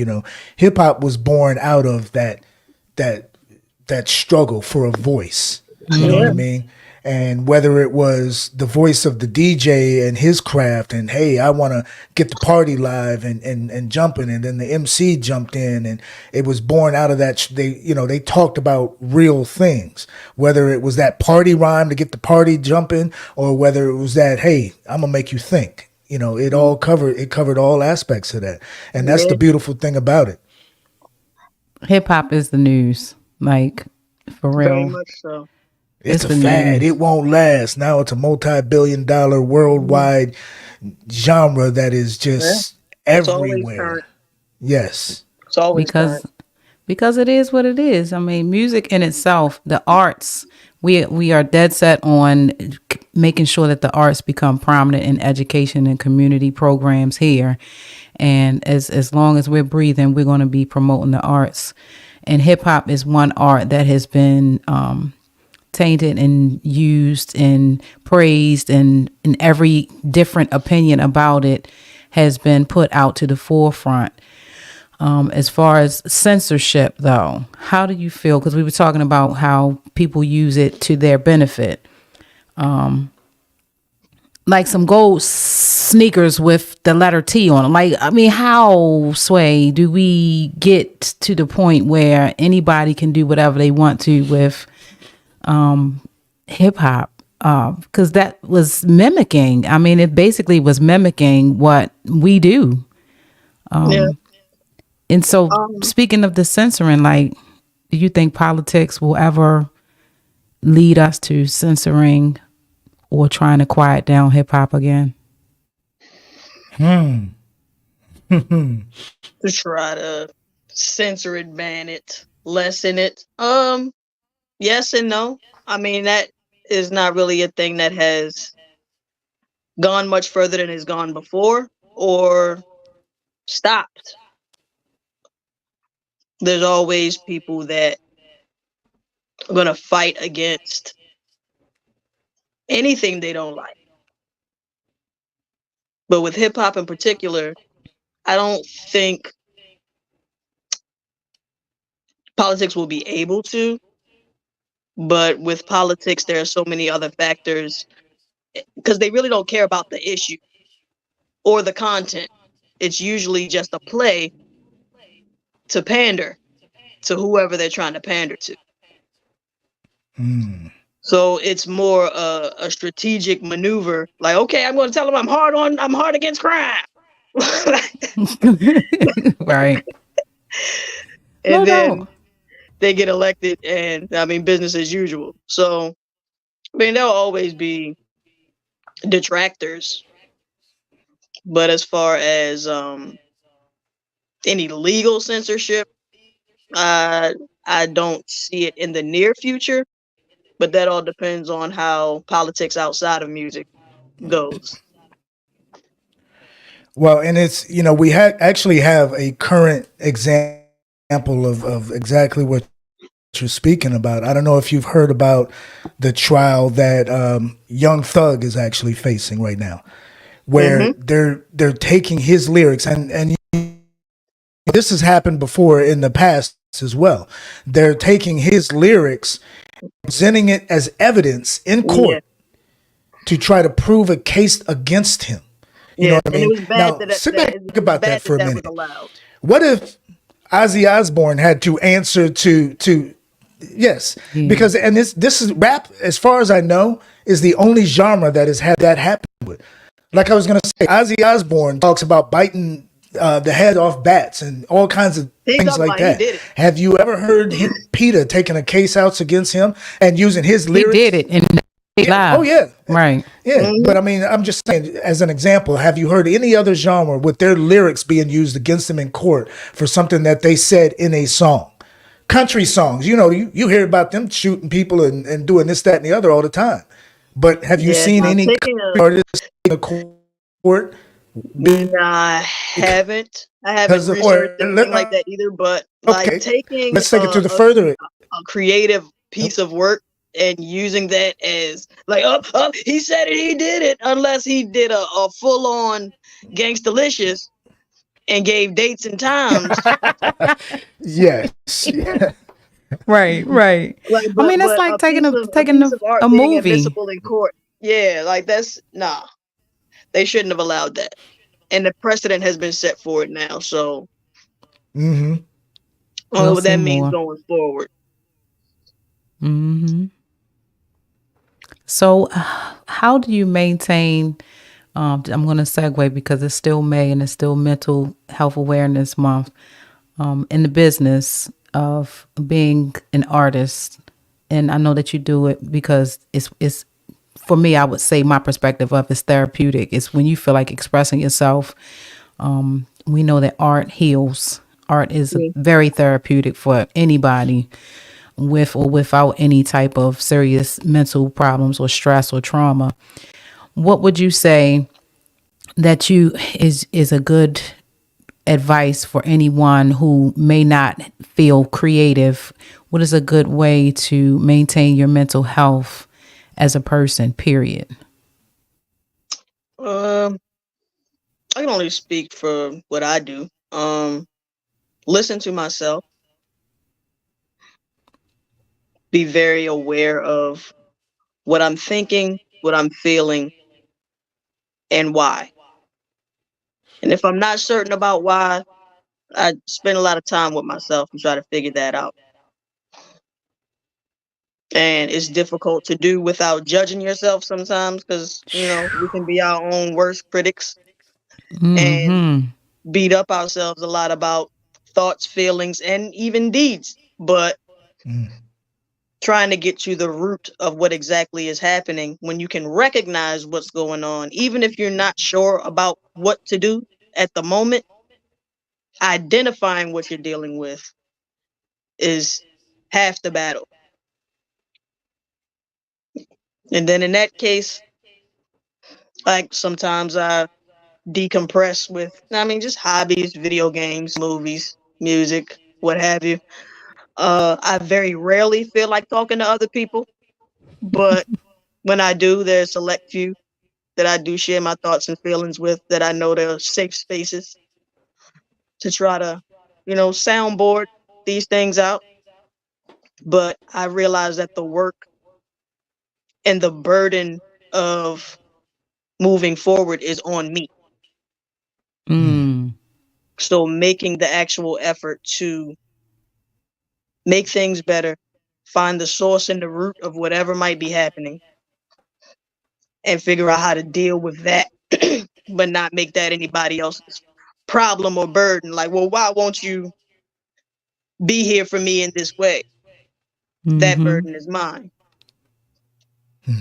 Hip hop was born out of that that struggle for a voice. You know what I Yeah, mean? And whether it was the voice of the DJ and his craft, and hey, I want to get the party live and jumping, and then the MC jumped in, and it was born out of that. They talked about real things, whether it was that party rhyme to get the party jumping, or whether it was that hey, I'm gonna make you think. It covered all aspects of that, and that's yeah, the beautiful thing about it. Hip hop is the news. Like, for very real. much so. It's It's a the fad. news. It won't last. Now it's a multi-billion-dollar Mhm. worldwide genre that is Yeah, just it's always everywhere. current. Yes. It's always current. Because it is what it is. I mean, music in itself, the arts, we are dead set on making sure that the arts become prominent in education and community programs here. And as long as we're breathing, we're going to be promoting the arts. And hip hop is one art that has been tainted and used and praised, and every different opinion about it has been put out to the forefront. As far as censorship, though, how do you feel? Because we were talking about how people use it to their benefit. Like some gold sneakers with the letter T on them. Like, I mean, how, Sway, do we get to the point where anybody can do whatever they want to with hip hop? Because that was mimicking. I mean, it basically was mimicking what we do. Yeah. And so, Um, speaking of the censoring, like, do you think politics will ever lead us to censoring or trying to quiet down hip hop again? to try to censor it, ban it, lessen it. Yes and no. I mean, that is not really a thing that has gone much further than has gone before or stopped. There's always people that are going to fight against anything they don't like. But with hip hop in particular, I don't think politics will be able to. But with politics, there are so many other factors because they really don't care about the issue or the content. It's usually just a play to pander to whoever they're trying to pander to. Mm. So it's more a strategic maneuver. Like, okay, I'm going to tell them I'm hard against crime. Right. And No doubt. then they get elected and I mean, business as usual. So, I mean, there'll always be detractors. But as far as any legal censorship, uh, I don't see it in the near future. But that all depends on how politics outside of music goes. Well, and it's, we actually have a current example of exactly what you're speaking about. I don't know if you've heard about the trial that Young Thug is actually facing right now, where Hmm. they're taking his lyrics, and this has happened before in the past as well. They're taking his lyrics, presenting it as evidence in court Yeah, to try to prove a case against him. You know yeah, what I and it mean? was bad Now, that sit back and think it was about that bad for that a that was minute. allowed. What if Ozzy Osbourne had to answer to yes, Yeah. because and this is rap, as far as I know, is the only genre that has had that happen with. Like I was gonna say, Ozzy Osbourne talks about biting the head off bats and all kinds of He things talking like about he that. did it. Have you ever heard him, Peter taking a case out against him and using his He did lyrics? it in Yeah. Oh live. yeah. Right. Yeah, Hmm. but I mean, I'm just saying, as an example, have you heard any other genre with their lyrics being used against them in court for something that they said in a song? Country songs, you hear about them shooting people and doing this, that, and the other all the time. But have you Yeah, seen now any taking country artists in the court I haven't. I haven't because of, researched anything like that either. But like okay, taking let's take it to the further. a creative piece of work and using that as like, oh, he said it, he did it, unless he did a full on Gangstalicious and gave dates and times. Yes, yeah. Right. Right. Like, I but mean, that's like taking a taking piece of art a being movie. admissible in court. Yeah, like that's nah. They shouldn't have allowed that, and the precedent has been set for it now. So Mm-hmm. We'll what see that means more. going forward. Hmm. So, how do you maintain? I'm going to segue because it's still May and it's still Mental Health Awareness Month. In the business of being an artist, and I know that you do it because it's for me. I would say my perspective of it's therapeutic. It's when you feel like expressing yourself. We know that art heals. Art is Yeah. very therapeutic for anybody with or without any type of serious mental problems or stress or trauma. What would you say that you is a good advice for anyone who may not feel creative? What is a good way to maintain your mental health as a person, period? Um, I can only speak for what I do. Listen to myself, be very aware of what I'm thinking, what I'm feeling, and why. And if I'm not certain about why, I spend a lot of time with myself and try to figure that out. And it's difficult to do without judging yourself sometimes because, we can be our own worst critics and Mm-hmm. beat up ourselves a lot about thoughts, feelings, and even deeds. But trying to get to the root of what exactly is happening when you can recognize what's going on, even if you're not sure about what to do at the moment, identifying what you're dealing with is half the battle. And then in that case, like sometimes I decompress with, I mean, just hobbies, video games, movies, music, what have you. I very rarely feel like talking to other people, but when I do, there's a select few that I do share my thoughts and feelings with, that I know they're safe spaces to try to, soundboard these things out. But I realize that the work and the burden of moving forward is on me. Mm. So making the actual effort to make things better, find the source and the root of whatever might be happening, and figure out how to deal with that, but not make that anybody else's problem or burden. Like, well, why won't you be here for me in this way? That Mm-hmm. burden is mine. So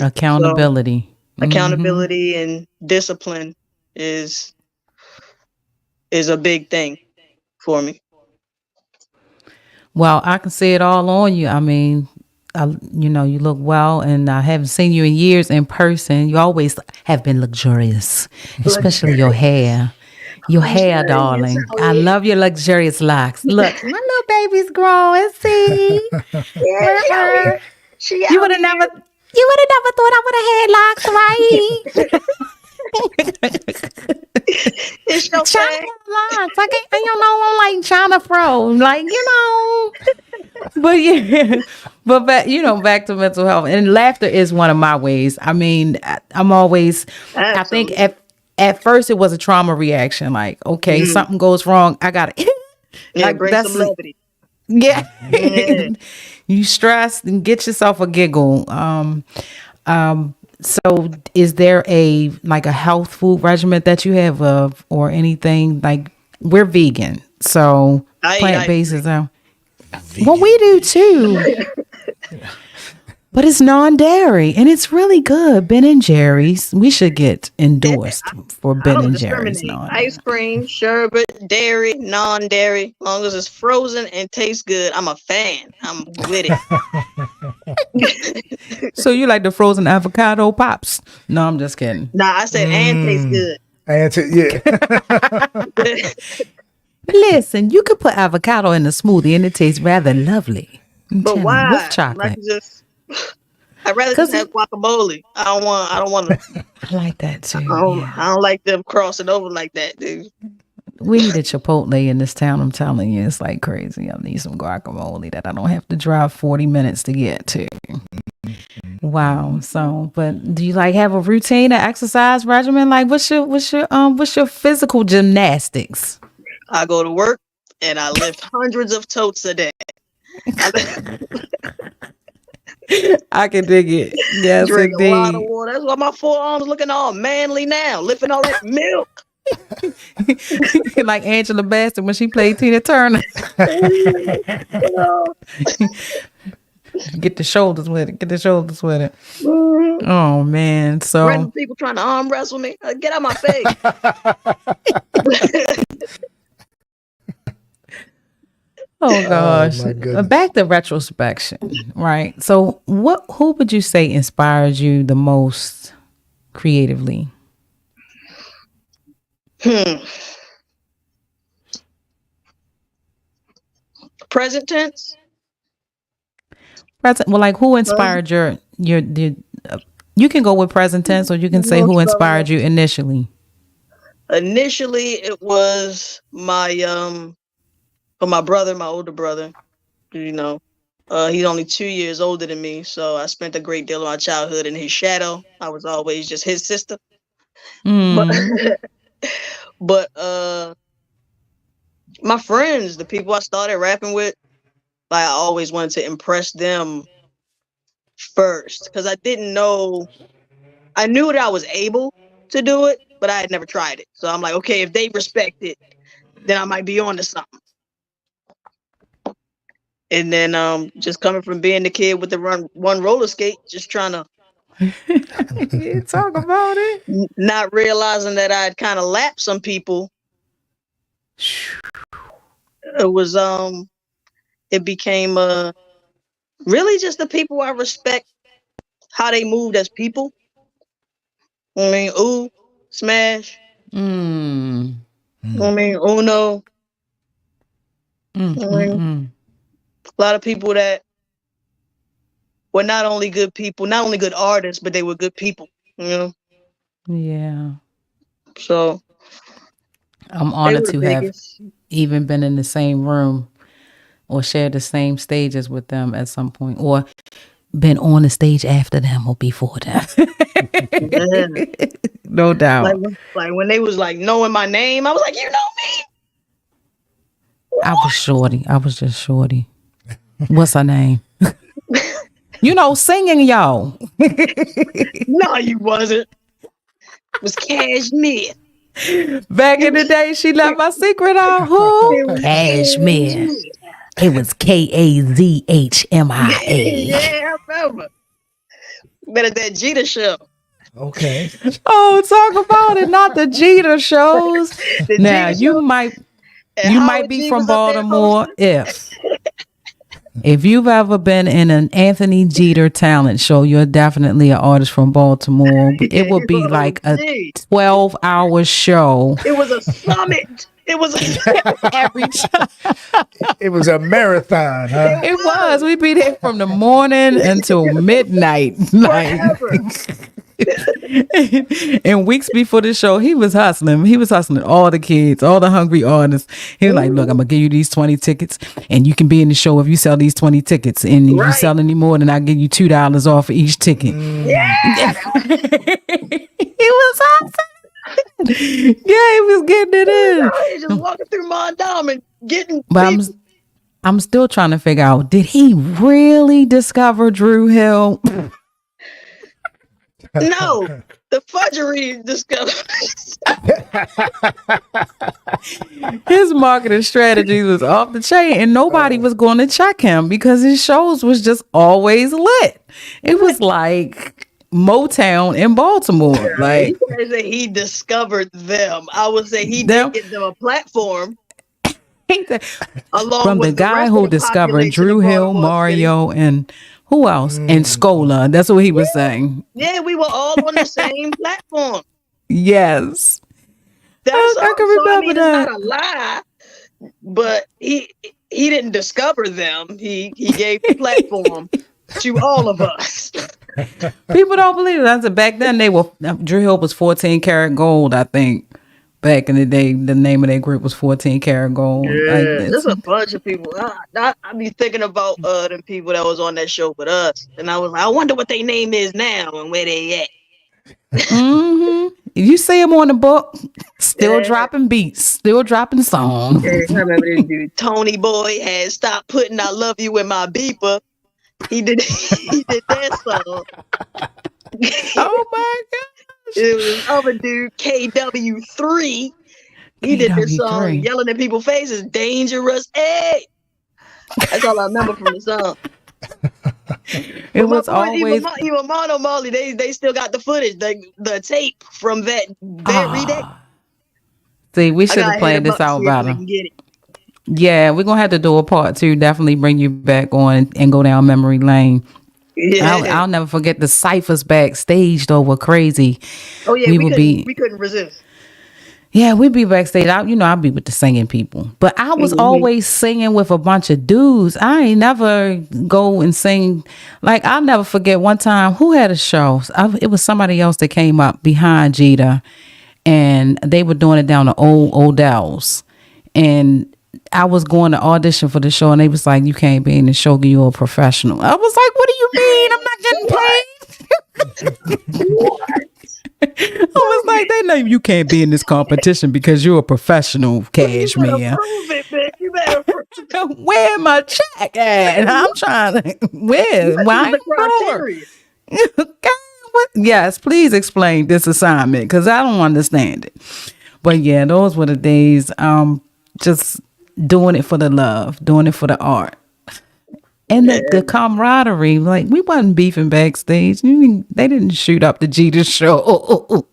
Accountability. Mm-hmm. accountability and discipline is a big thing for me. Well, I can see it all on you. I mean, you look well, and I haven't seen you in years in person. You always have been luxurious, especially your hair. Your hair, Luxurious darling. out I here. love your luxurious locks. Look, my little baby's growing. See, Yeah, she out here. She you out would have here. never, you would have never thought I would have had locks, right? It's your China thing. got locks. I can't, I'm like China fro, like. But yeah, but back to mental health, and laughter is one of my ways. I mean, I'm always. I think Absolutely. at first it was a trauma reaction. Like, okay, Mm. something goes wrong, I got it. Yeah, bring some That's levity. yeah. Yeah. You stress and get yourself a giggle. So is there a health food regimen that you have or anything? Like, we're vegan, so I eat plant ice based cream. is out. Well, we do too. But it's non-dairy and it's really good. Ben and Jerry's. We should get Yeah, endorsed for I Ben don't and Jerry's discriminate. non-dairy. Ice cream, sherbet, dairy, non-dairy. As long as it's frozen and tastes good, I'm a fan. I'm with it. So you like the frozen avocado pops? No, I'm just kidding. Nah, I said and tastes good. Yeah. Listen, you could put avocado in the smoothie and it tastes rather lovely. I'm But telling you, with why? Like, chocolate. just I'd rather just Cause have guacamole. I don't want to. I like that too. I don't. Yeah. I don't like them crossing over like that, dude. We need a Chipotle in this town. I'm telling you, it's like crazy. I need some guacamole that I don't have to drive 40 minutes to get to. Wow. So, but do you have a routine, an exercise regimen? Like, what's your physical gymnastics? I go to work and I lift hundreds of totes a day. I I can dig it. Yes, drink a lot of indeed. water. That's why my forearms looking all manly now, lifting all that milk. Like Angela Bassett when she played Tina Turner. You know? Get the shoulders with it. Get the shoulders with it. Mhm. Oh man. So Random people trying to arm wrestle me. Get out my face. oh gosh. my goodness. Back to retrospection. Right. So who would you say inspired you the most creatively? Present tense. Present. Well, like who inspired your you can go with present tense or you can say who inspired you initially. Initially, it was my brother, my older brother. You know, he's only 2 years older than me, so I spent a great deal of my childhood in his shadow. I was always just his sister. But Mm. but my friends, the people I started rapping with, like, I always wanted to impress them first because I didn't know. I knew that I was able to do it, but I had never tried it. So I'm like, okay, if they respect it, then I might be on to something. And then just coming from being the kid with the one roller skate, just trying to Talk about it. not realizing that I'd kind of lapped some people. It was it became really just the people I respect, how they moved as people. I mean, ooh, smash. Mm. I mean, Uno. A lot of people that were not only good people, not only good artists, but they were good people. You know. Yeah. So I'm they honored were the to have biggest. even been in the same room or shared the same stages with them at some point, or been on the stage after them or before them. Yeah. No doubt. Like when they was like knowing my name, I was like, you know me? I was shorty. I was just shorty. What's her name? You know, singing, y'all. No, you wasn't. It was Cashmere. Back in the day, she let my secret out. Who? It was Cashmere. Cashmere. It was Kazhmia. Yeah, I remember. But at that Jeter show. Okay. Oh, talk about it, not the Jeter shows. The Now Jeter you show. might And you might Howard be G from was up there Baltimore hosting. if you've ever been in an Anthony Jeter talent show, you're definitely an artist from Baltimore. It would be like a 12-hour show. It was a summit. It was Every time. It was a marathon, huh? It was. We'd be there from the morning until midnight. forever. And weeks before the show, he was hustling. He was hustling all the kids, all the hungry artists. He was like, look, I'm going to give you these 20 tickets and you can be in the show if you sell these 20 tickets. And if you sell any more, then I'll give you $2 off for each ticket. Yeah. He was hustling. Yeah, he was getting it in. He's just walking through Mondam and getting But I'm still trying to figure out, did he really discover Drew Hill? No, the fudgery discovered. His marketing strategy was off the chain and nobody was going to check him because his shows was just always lit. It was like Motown in Baltimore. Like He discovered them. I would say he did get them a platform. Along from with the guy rest who of the discovered population Drew of Hill, Baltimore City. Mario, and who else? And Scola. That's what he was saying. Yeah, we were all on the same platform. Yes. I can remember that. It's not a lie, but he didn't discover them. He gave the platform to all of us. People don't believe it. I said back then Drew Hill was 14 karat gold, I think. Back in the day, the name of their group was 14 karat gold. Yeah, there's a bunch of people. I be thinking about the people that was on that show with us, and I was like, I wonder what their name is now and where they at. You see him on the book, still dropping beats, still dropping songs. I remember this dude, Tony Boy, had stopped putting "I Love You" in my beeper. He did that song. Oh my God. It was this other dude, KW3. He did this song yelling in people's faces, "Dangerous." Hey, that's all I remember from the song. It was always even Mono Molly. They still got the footage, the tape from that very day. See, we should have planned this out better. Yeah, we're gonna have to do a part 2. Definitely bring you back on and go down memory lane. Yeah. I'll never forget the ciphers backstage though were crazy. Oh yeah, we couldn't resist. Yeah, we'd be backstage. I'll be with the singing people. But I was always singing with a bunch of dudes. I ain't never go and sing. Like, I'll never forget one time, who had a show? It was somebody else that came up behind Jeter. And they were doing it down to old Odell's. And I was going to audition for the show. And they was like, you can't be in the show, you're a professional. I was like, what do you mean? I'm not getting paid. What? I was like, they know you can't be in this competition because you're a professional, Cashmere. You better prove it. Where my check at? I'm trying to why? Yes, please explain this assignment because I don't understand it. But yeah, those were the days. Just doing it for the love, doing it for the art. And the camaraderie, like we wasn't beefing backstage. They didn't shoot up the Jeter show.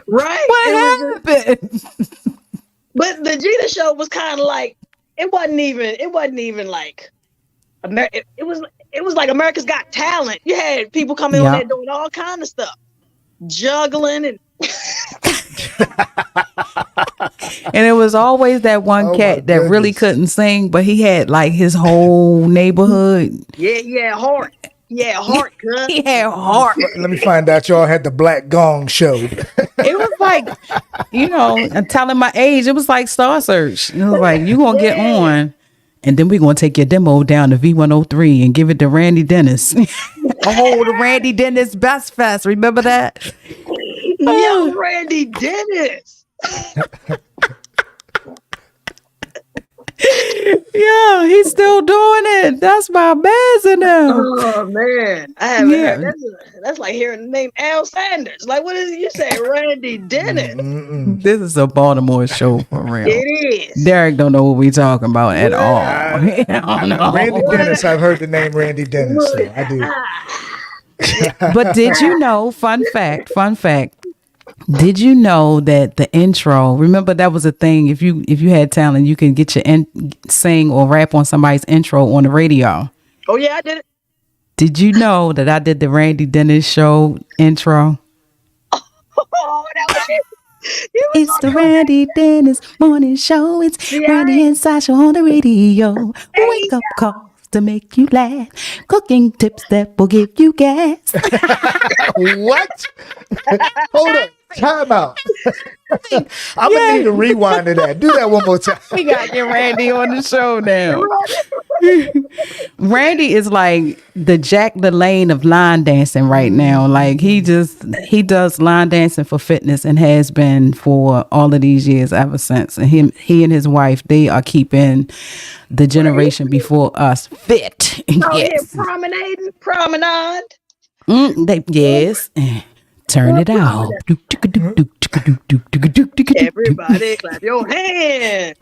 Right. What happened? But the Jeter show was kind of like it wasn't even like it was like America's Got Talent. You had people coming on there doing all kind of stuff, juggling and And it was always that one Oh, cat my that really goodness. couldn't sing, but he had like his whole neighborhood. Yeah, heart. Yeah, heart, cuz. He had heart. Let me find out y'all had the Black Gong show. It was like, I'm telling my age, it was like Star Search. It was like, you going to get Yeah. on, and then we're going to take your demo down to V103 and give it to Randy Dennis. Oh, the Randy Dennis Best Fest. Remember that? Yo, Randy Dennis. Yeah, he's still doing it. That's my man now. Oh man, I haven't Yeah. heard. That's like hearing the name Al Sanders. Like, what is it you say, Randy Dennis? This is a Baltimore show for real. It is. Derek don't know what we talking about at all. I don't know. Randy Dennis, I've heard the name Randy Dennis, so I do. But did you know, fun fact, did you know that the intro, remember that was a thing, if you had talent, you can get your sing or rap on somebody's intro on the radio. Oh yeah, I did it. Did you know that I did the Randy Dennis show intro? Oh, that was it. It was It's on the there. Randy Dennis morning show. It's Yeah, Randy and Sasha on the radio. Wake up calls to make you laugh. Cooking tips that will give you gas. What? Hold up. Time out. I'm going to need a rewind to that. Do that one more time. We got to get Randy on the show now. Randy is like the Jack LaLanne of line dancing right now. Like he does line dancing for fitness and has been for all of these years ever since. And he and his wife, they are keeping the generation before us fit. Oh Yes. yeah, promenade. Yes. Turn it out. Everybody, clap your hands.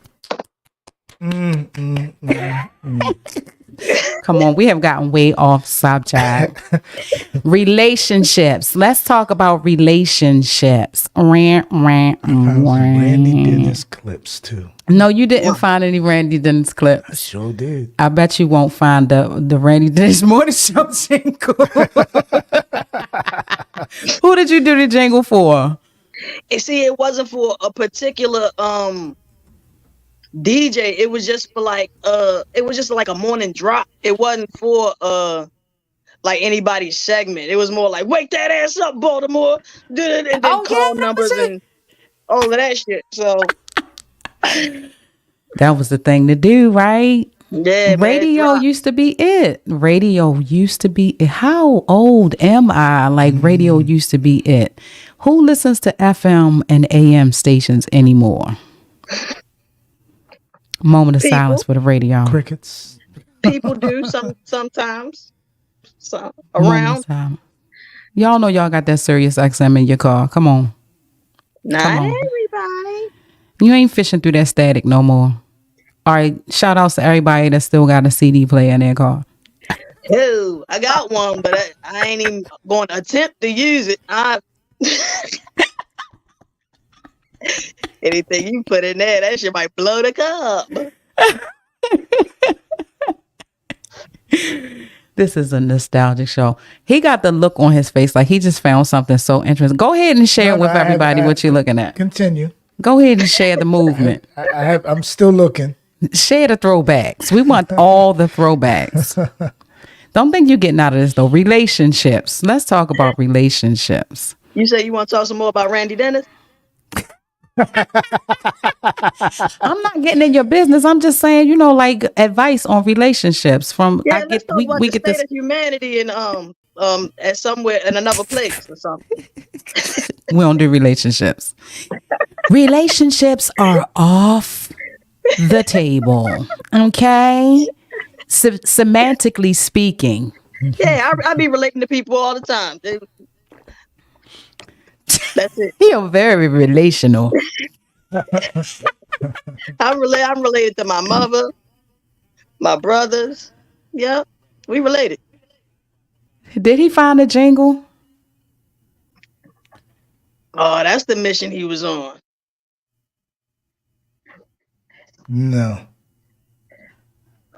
Come on, we have gotten way off subject. Relationships. Let's talk about relationships. Randy Dennis clips too. No, you didn't find any Randy Dennis clips. Sure did. I bet you won't find the Randy Dennis morning show jingle. Who did you do the jingle for? And see, it wasn't for a particular DJ. It was just for like a morning drop. It wasn't for like anybody's segment. It was more like, wake that ass up, Baltimore. And then call numbers and all of that shit. So That was the thing to do, right? yeah, Radio used to be it. Radio used to be it. How old am I? Like radio used to be it. Who listens to FM and AM stations anymore? Moment of silence for the radio. Crickets. People do sometimes. So Moment around. of silence. Y'all know y'all got that Sirius XM in your car. Come on. Not Come on. everybody. You ain't fishing through that static no more. All right, shout outs to everybody that still got a CD player in their car. Oh, I got one, but I ain't even going to attempt to use it. Anything you put in there, that shit might blow the cup. This is a nostalgic show. He got the look on his face like he just found something so interesting. Go ahead and share with everybody what you're looking at. Continue. Go ahead and share the movement. I'm still looking. Share the throwbacks. We want all the throwbacks. Don't think you're getting out of this though. Relationships. Let's talk about relationships. You say you want to talk some more about Randy Dennis? I'm not getting in your business. I'm just saying, like advice on relationships from Let's talk about the state of humanity and at somewhere in another place or something. We don't do relationships. Relationships are off the table. Okay? Semantically speaking. Yeah, I be relating to people all the time. That's it. You're very relational. I'm related to my mother, my brothers. Yep, we related. Did he find a jingle? Oh, that's the mission he was on. No.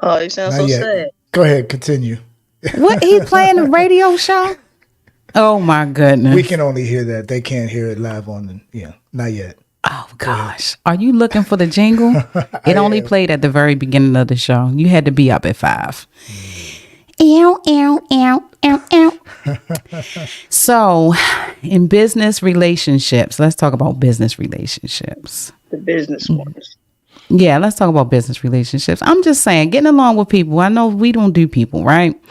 Oh, he sounds Not so yet. sad. Go ahead, continue. What? He playing a radio show? Oh my We goodness. can only hear that. They can't hear it live on not yet. Oh Go ahead. gosh. Are you looking for the jingle? I It only am. played at the very beginning of the show. You had to be up at 5. Ew, ew, ew, ew, ew. So, in business relationships, let's talk about business relationships. The business ones. Yeah, let's talk about business relationships. I'm just saying, getting along with people. I know we don't do people, right?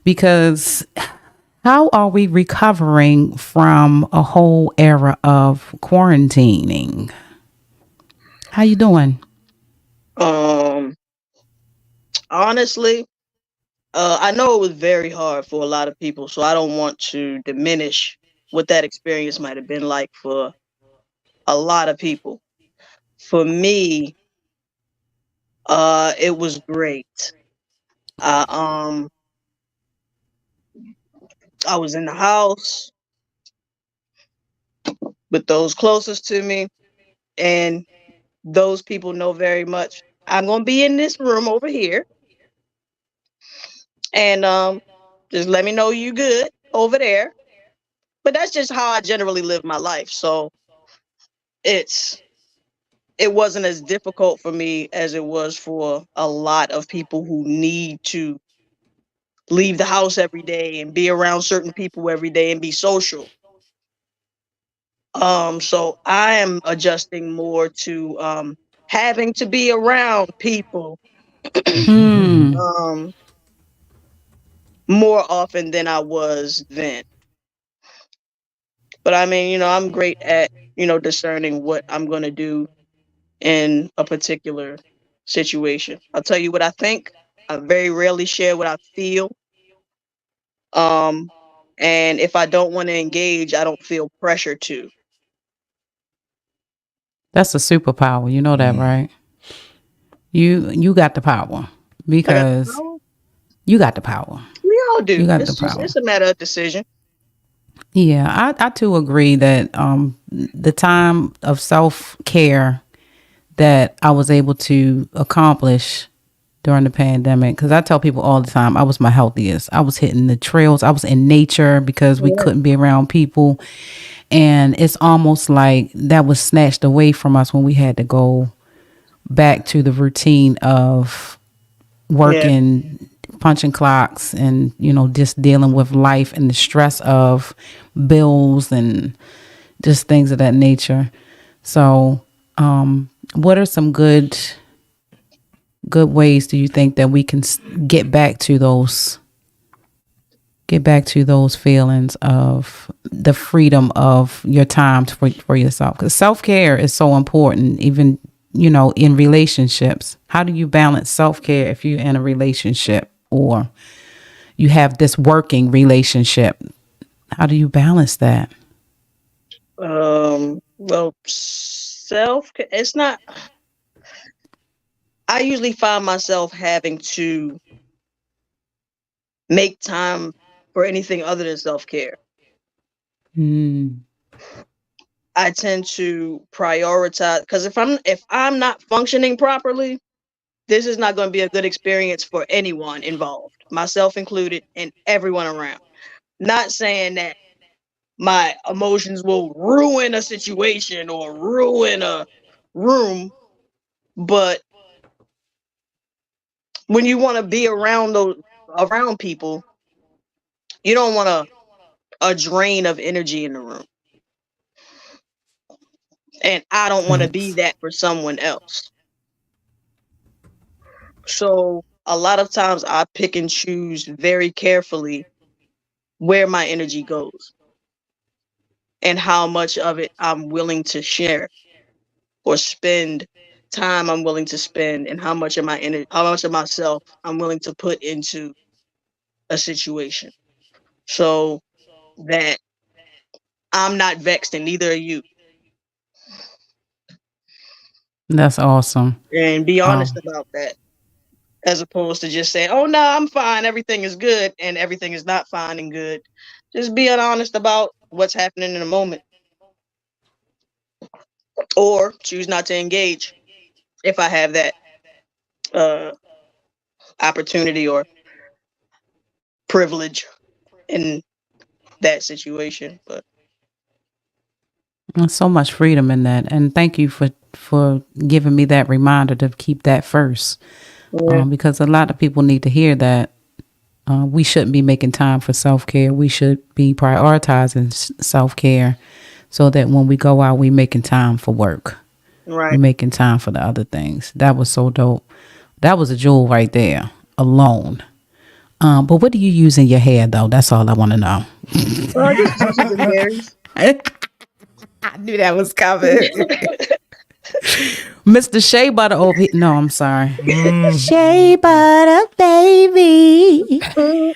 Because how are we recovering from a whole era of quarantining? How you doing? Um, honestly, I know it was very hard for a lot of people, so I don't want to diminish what that experience might have been like for a lot of people. For me, it was great. I um I was in the house with those closest to me, and those people know very much. I'm gonna be in this room over here, and just let me know you good over there. But that's just how I generally live my life. So it's it wasn't as difficult for me as it was for a lot of people who need to leave the house every day and be around certain people every day and be social. So I am adjusting more to having to be around people Hmm. um more often than I was then. But I mean, I'm great at, discerning what I'm going to do in a particular situation. I'll tell you what I think. I very rarely share what I feel. Um, and if I don't want to engage, I don't feel pressure to. That's a superpower. You know that, right? You got the power I got the because power. you got the power. We all You do. got the It's just power. it's a matter of decision. Yeah, I too agree that the time of self care that I was able to accomplish during the pandemic, because I tell people all the time I was my healthiest. I was hitting the trails. I was in nature because we Yeah. couldn't be around people, and it's almost like that was snatched away from us when we had to go back to the routine of Yeah. working, punching clocks, and just dealing with life and the stress of bills and just things of that nature. So what are some good ways do you think that we can get back to those feelings of the freedom of your time for yourself? Because self-care is so important, even in relationships. How do you balance self-care if you're in a relationship or you have this working relationship? How do you balance that? Well, self. It's not. I usually find myself having to make time for anything other than self care. Mm, I tend to prioritize because if I'm not functioning properly, this is not going to be a good experience for anyone involved, myself included, and everyone around. Not saying that my emotions will ruin a situation or ruin a room, but when you want to be around people, you don't want a drain of energy in the room, and I don't want to be thanks. that for someone else. So a lot of times I pick and choose very carefully where my energy goes and how much of it I'm willing to share or spend time I'm willing to spend, and how much of myself I'm willing to put into a situation, so that I'm not vexed and neither are you. That's awesome. And be honest Um, about that, as opposed to just saying, "Oh no, I'm fine, everything is good," and everything is not fine and good. Just being honest about what's happening in the moment, or choose not to engage if I have that uh, opportunity or privilege. And that situation. But There's so much freedom in that, and thank you for giving me that reminder to keep that first, yeah, because a lot of people need to hear that. We shouldn't be making time for self-care. We should be prioritizing self-care so that when we go out, we making time for work. We're right. making time for the other things. That was so dope. That was a jewel right there alone. But what do you use in your hair, though? That's all I want to know. Just juices and berries. I knew that was coming. Mr. Shea Butter over here. No, I'm sorry. Shea Butter, baby. I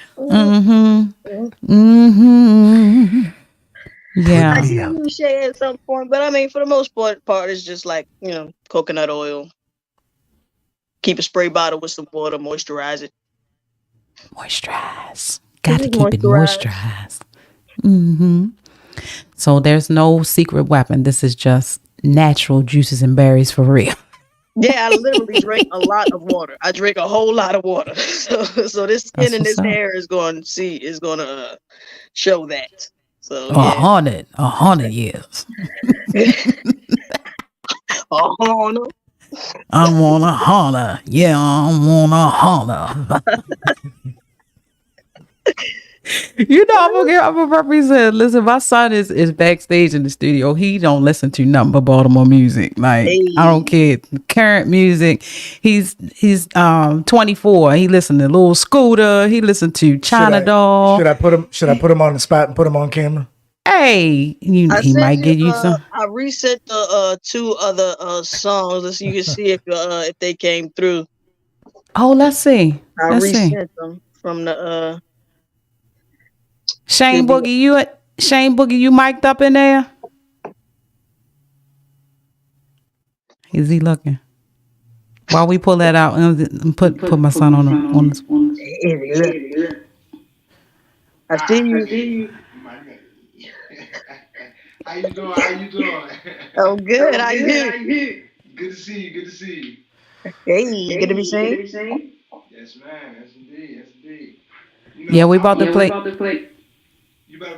Yeah. do use shea at some point, but I mean, for the most part, it's just like coconut oil. Keep a spray bottle with some water, moisturize it. Moisturize. Got to keep it moisturized. So there's no secret weapon. This is just natural juices and berries for real. Yeah, I literally drink a lot of water. I drink a whole lot of water. So this skin and this hair is going to show that. So a hundred years. no. I want a Honda. Yeah, I want a Honda. I'm a represent. Listen, my son is backstage in the studio. He don't listen to nothing but Baltimore music. Like, I don't care. Current music. He's 24. He listen to Lil Scooter. He listen to China Doll. Should I put him on the spot and put him on camera? Hey, he might give you some. I reset the 2 other songs so you can see if they came through. Oh, let's see. I reset them from the Shane Boogie, you mic'd up in there? Is he looking? While we pull that out and put my son on this. I see you. How you doing? Oh, good. How you? Good to see you. Hey, good to be seen. Yes, man. Yes, indeed. Yeah, we about to play.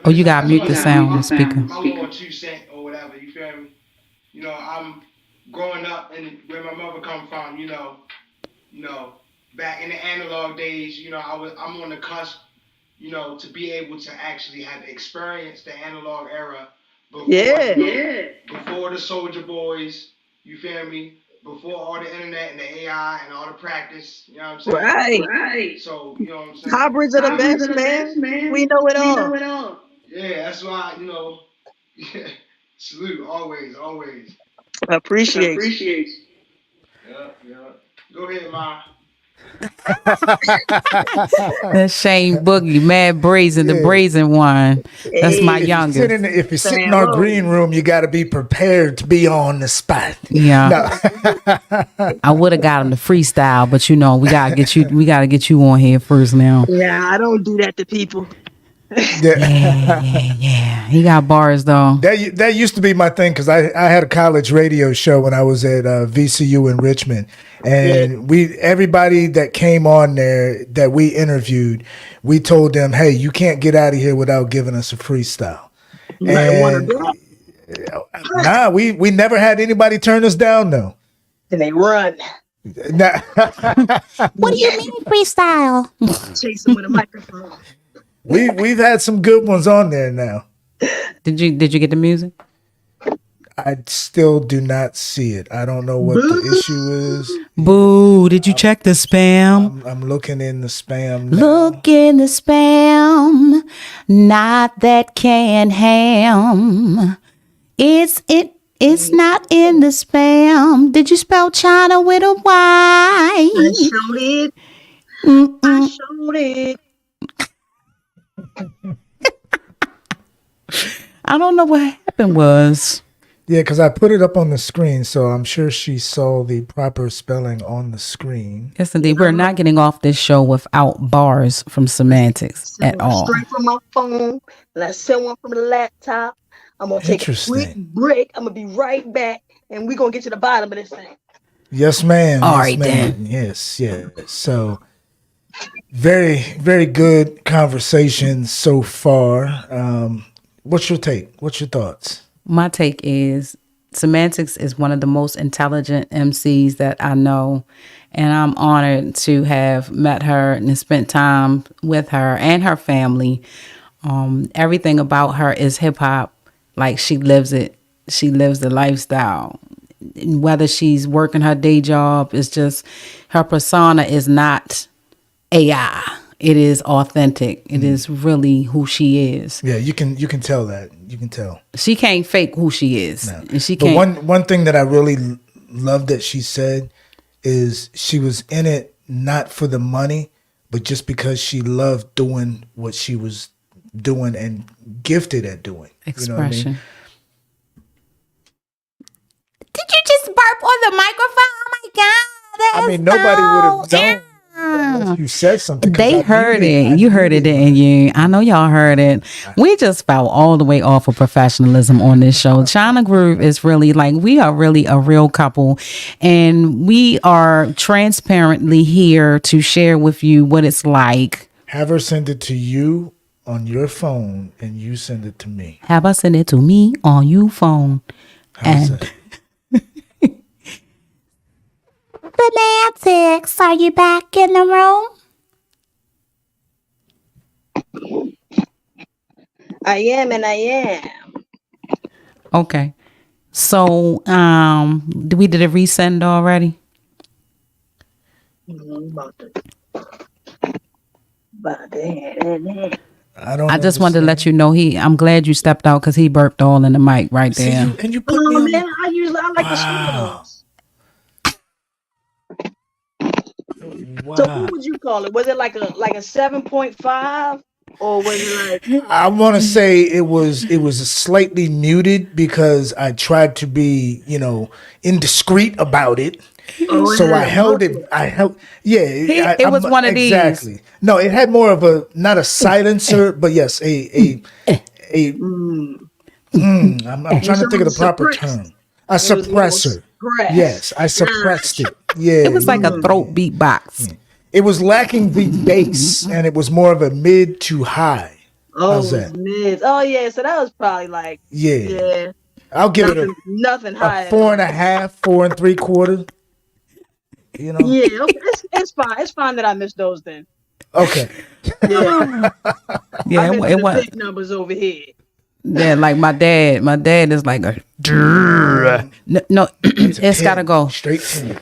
Oh, you gotta mute the sound on the speaker. My little 2 cents or whatever, you feel me? I'm growing up and where my mother come from, back in the analog days, I'm on the cusp, to be able to actually have experienced the analog era before the Soldier Boys, you feel me? Before all the internet and the AI and all the practice, you know what I'm saying? Right. So, you know what I'm saying? Hybrids are the best, man. We know it all. Yeah, that's why, salute, always. Appreciate. Yeah. Go ahead, Ma. That's Shane Boogie, Mad Brazen, the brazen one. That's my youngest. If you sit in our green room, you got to be prepared to be on the spot. Yeah. No. I would have got him to freestyle, but we gotta get you on here first now. Yeah, I don't do that to people. Yeah. He got bars though. That used to be my thing because I had a college radio show when I was at VCU in Richmond, and everybody that came on there that we interviewed, we told them, hey, you can't get out of here without giving us a freestyle. And we never had anybody turn us down though. And they run. What do you mean freestyle? Chase them with a microphone. We've had some good ones on there now. Did you get the music? I still do not see it. I don't know what the issue is. Boo! Did you check the spam? I'm looking in the spam now. Look in the spam. Not that canned ham. It's not in the spam. Did you spell China with a Y? I showed it. I showed it. I don't know what happened was. Yeah, because I put it up on the screen, so I'm sure she saw the proper spelling on the screen. Yes, indeed. We're not getting off this show without bars from Symantyx at all. Straight from my phone, and I send one from the laptop. I'm going to take a quick break. I'm going to be right back, and we're going to get to the bottom of this thing. Yes, ma'am. All right, then. Yes. So Very, very good conversation so far. What's your take? What's your thoughts? My take is Symantyx is one of the most intelligent MCs that I know. And I'm honored to have met her and spent time with her and her family. Everything about her is hip hop. Like she lives it. She lives the lifestyle. Whether she's working her day job, it's just her persona is not AI. It is authentic. It is really who she is. Yeah, you can tell that. You can tell. She can't fake who she is. No. And she But can't. one thing that I really love that she said is she was in it not for the money, but just because she loved doing what she was doing and gifted at doing. Expression. You know what I mean? Did you just burp on the microphone? Oh my God. I mean, nobody would have known unless you said something. 'cause They I heard muted- it. I You heard it, muted didn't you? I know y'all heard it. We just fell all the way off of professionalism on this show. ChynaGroove is really like, we are really a real couple. And we are transparently here to share with you what it's like. Have her send it to you on your phone and you send it to me. Have her send it to me on your phone. How's And that? Symantyx, are you back in the room? I am and I am. Okay. So, we did a resend already? About that. I don't. I just wanted to let you know I'm glad you stepped out because he burped all in the mic right See, there. and you put Oh me on. man, I like the Wow. smells. Wow. So what would you call it? Was it like a 7.5 or was it like I want to say it was slightly muted because I tried to be, indiscreet about it. So I held it. Yeah. It was one of these. Exactly. No, it had more of a not a silencer, but yes, I'm trying to think of the proper term. A suppressor. Yes, I suppressed it. Yeah. It was like a throat beatbox. It was lacking the bass, and it was more of a mid to high. How's that? Mids. Oh yeah, so that was probably like Yeah. I'll give nothing it high. a 4.5, 4 3/4. Yeah, okay, it's fine. It's fine that I missed those then. Okay. Yeah, Yeah, it was. big numbers over here. Yeah, like my dad. My dad is like a. No, it's got to go. Straight to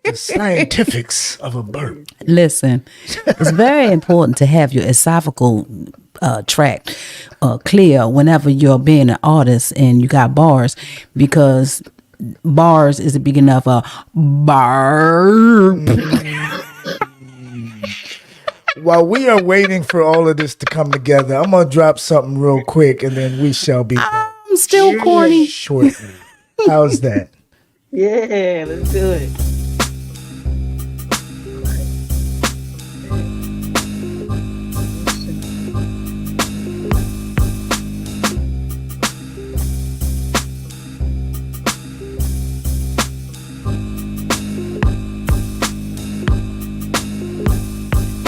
the scientifics of a burp. Listen, it's very important to have your esophageal tract clear whenever you're being an artist and you got bars, because bars is the beginning of a bar. While we are waiting for all of this to come together, I'm gonna drop something real quick, and then we shall be back I'm still corny. shortly. How's that? Yeah, let's do it.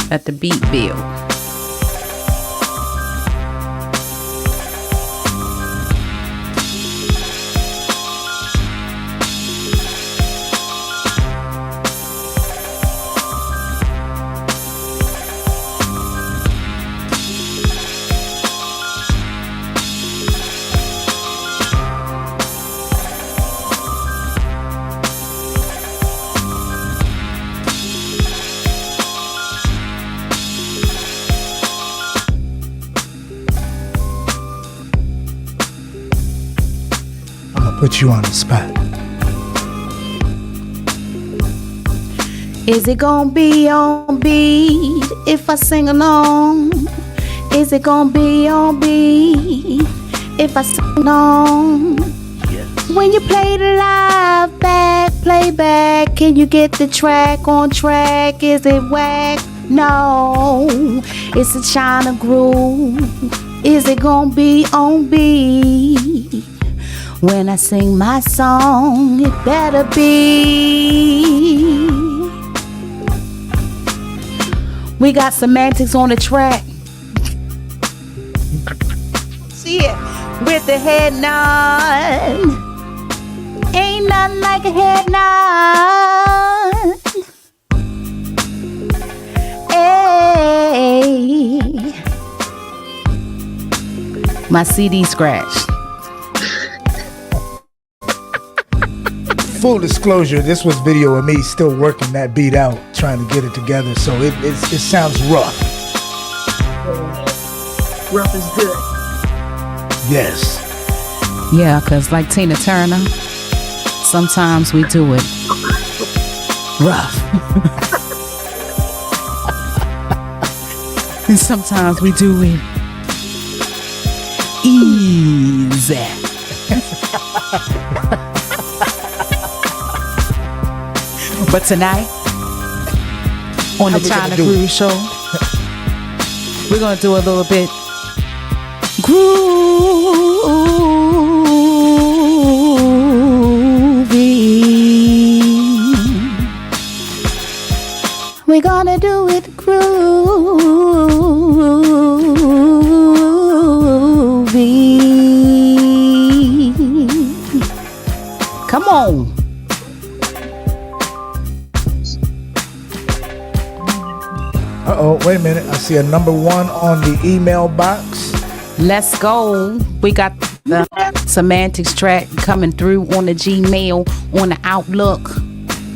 At the beat build. Put you on the spot. Is it gonna be on beat if I sing along? Is it gonna be on beat if I sing along? Yes. When you play the live back, playback, can you get the track on track? Is it whack? No, it's a ChynaGroove. Is it gonna be on beat? When I sing my song, it better be. We got Symantyx on the track. See it with the head nod. Ain't nothing like a head nod. Hey, my CD scratched. Full disclosure, this was video of me still working that beat out, trying to get it together, so it sounds rough. Rough is good. Yes. Yeah, because like Tina Turner, sometimes we do it rough. And sometimes we do it easy. But tonight, on the ChynaGroove show, we're going to do a little bit groovy. We're going to do it groovy. Come on. Uh-oh, wait a minute. I see a number 1 on the email box. Let's go. We got the Symantyx track coming through on the Gmail, on the Outlook.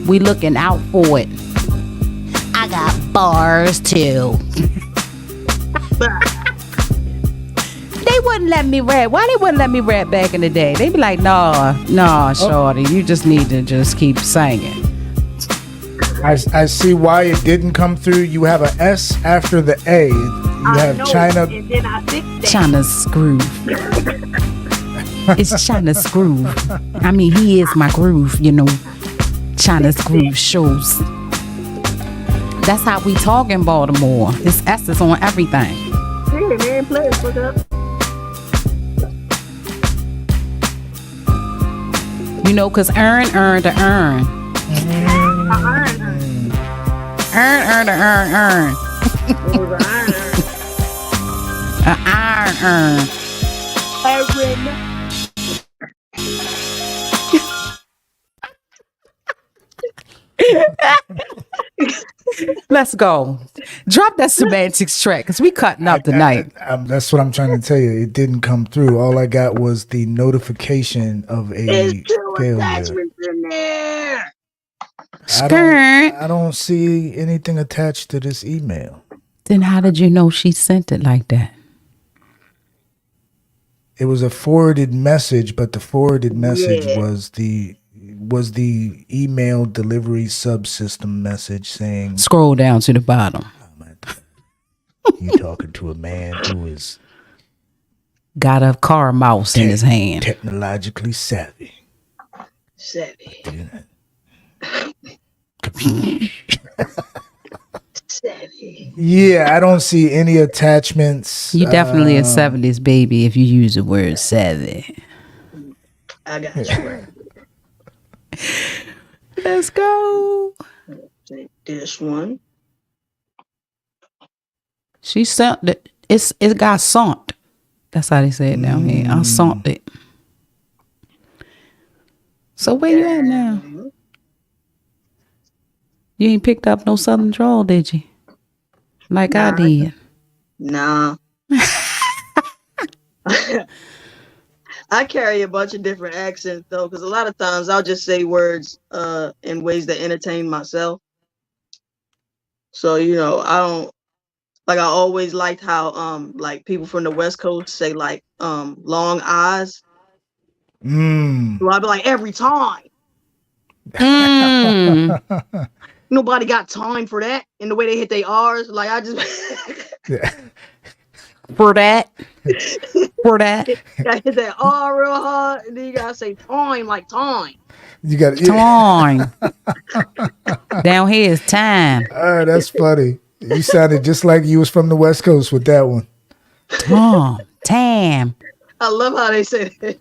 We looking out for it. I got bars too. They wouldn't let me rap. Why they wouldn't let me rap back in the day? They be like, nah, shorty, you just need to just keep singing. I see why it didn't come through. You have an S after the A. You have China. And then I think ChynaGroove. It's ChynaGroove. I mean, he is my groove, you know. ChynaGroove shows. That's how we talk in Baltimore. It's S's on everything. hey, man, play it, fuck up. You know, because earn to earn. Earn to earn. Iron. Let's go. Drop that Symantyx track because we cutting up tonight. That's what I'm trying to tell you. It didn't come through. All I got was the notification of a failure. In there. I don't see anything attached to this email. Then how did you know she sent it like that? It was a forwarded message, but the forwarded message was the email delivery subsystem message saying, Scroll down to the bottom. You talking to a man who is Got a car mouse in his hand. technologically savvy. Yeah, I don't see any attachments. You definitely a 70s baby if you use the word savvy. I got you. Let's go. Take this one. She sent it. It got sent. That's how they say it down here. I sent it. So where you at now? You ain't picked up no Southern drawl, did you? Like I did. Nah. I carry a bunch of different accents though, because a lot of times I'll just say words in ways that entertain myself. So I always liked how like people from the West Coast say like long eyes. So I'll be like every time. Nobody got time for that. And the way they hit their R's, like I just For that. gotta hit that R real hard, and then you gotta say time like time. You got Time. Down here is time. That's funny. You sounded just like you was from the West Coast with that one. Tam. I love how they say that.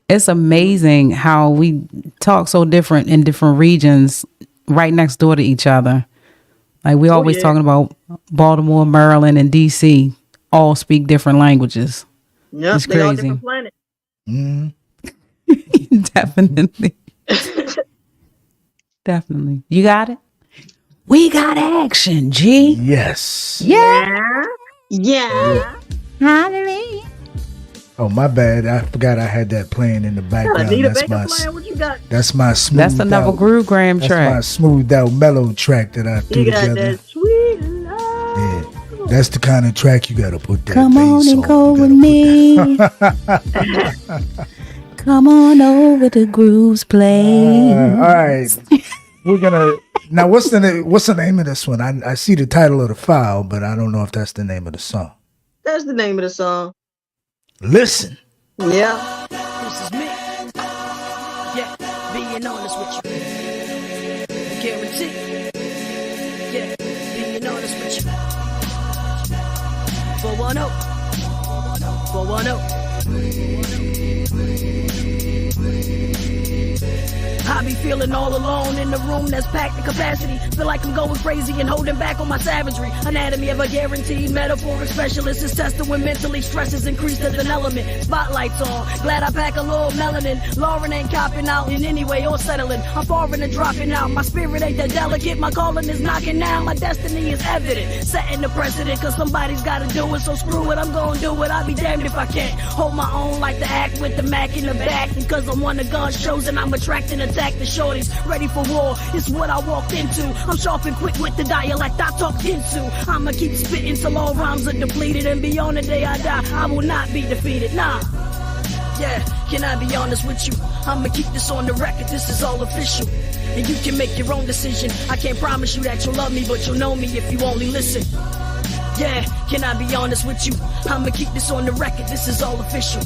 It's amazing how we talk so different in different regions right next door to each other. Like we always talking about Baltimore, Maryland, and DC all speak different languages. Yep, It's they all crazy. different planets. Definitely. Definitely. You got it? We got action, G. Yes. Yeah. Hallelujah. Oh, my bad. I forgot I had that playing in the background. Anita That's Baker my playing. What you got? that's my smooth. That's another out, Groove Gram That's my track. smoothed out mellow track that I threw You got together. that sweet love. Yeah, that's the kind of track you gotta put that. Come on bass and on. go You with gotta me. Come on over to Groove's Place. all right, we're gonna now. What's the name of this one? I see the title of the file, but I don't know if that's the name of the song. That's the name of the song. Listen. Yeah. This is me. Yeah, being honest with you. Guarantee. Yeah, being honest with you. 410. 410. I be feeling all alone in the room that's packed to capacity. Feel like I'm going crazy and holding back on my savagery. Anatomy of a guaranteed metaphoric specialist is tested when mentally stress is increased as an element. Spotlights on, glad I pack a little melanin. Lauren ain't copping out in any way or settling. I'm foreign and dropping out. My spirit ain't that delicate. My calling is knocking down. My destiny is evident. Setting the precedent cause somebody's gotta do it. So screw it, I'm gonna do it. I'll be damned if I can't hold my own like the act with the Mac in the back. And cause I'm one of God's chosen, I'm attracting attack the shorties. Ready for war, it's what I walked into. I'm sharp and quick with the dialect I talked into. I'ma keep spitting till all rhymes are depleted. And beyond the day I die, I will not be defeated, nah. Yeah, can I be honest with you? I'ma keep this on the record, this is all official. And you can make your own decision. I can't promise you that you'll love me, but you'll know me if you only listen. Yeah, can I be honest with you? I'ma keep this on the record, this is all official.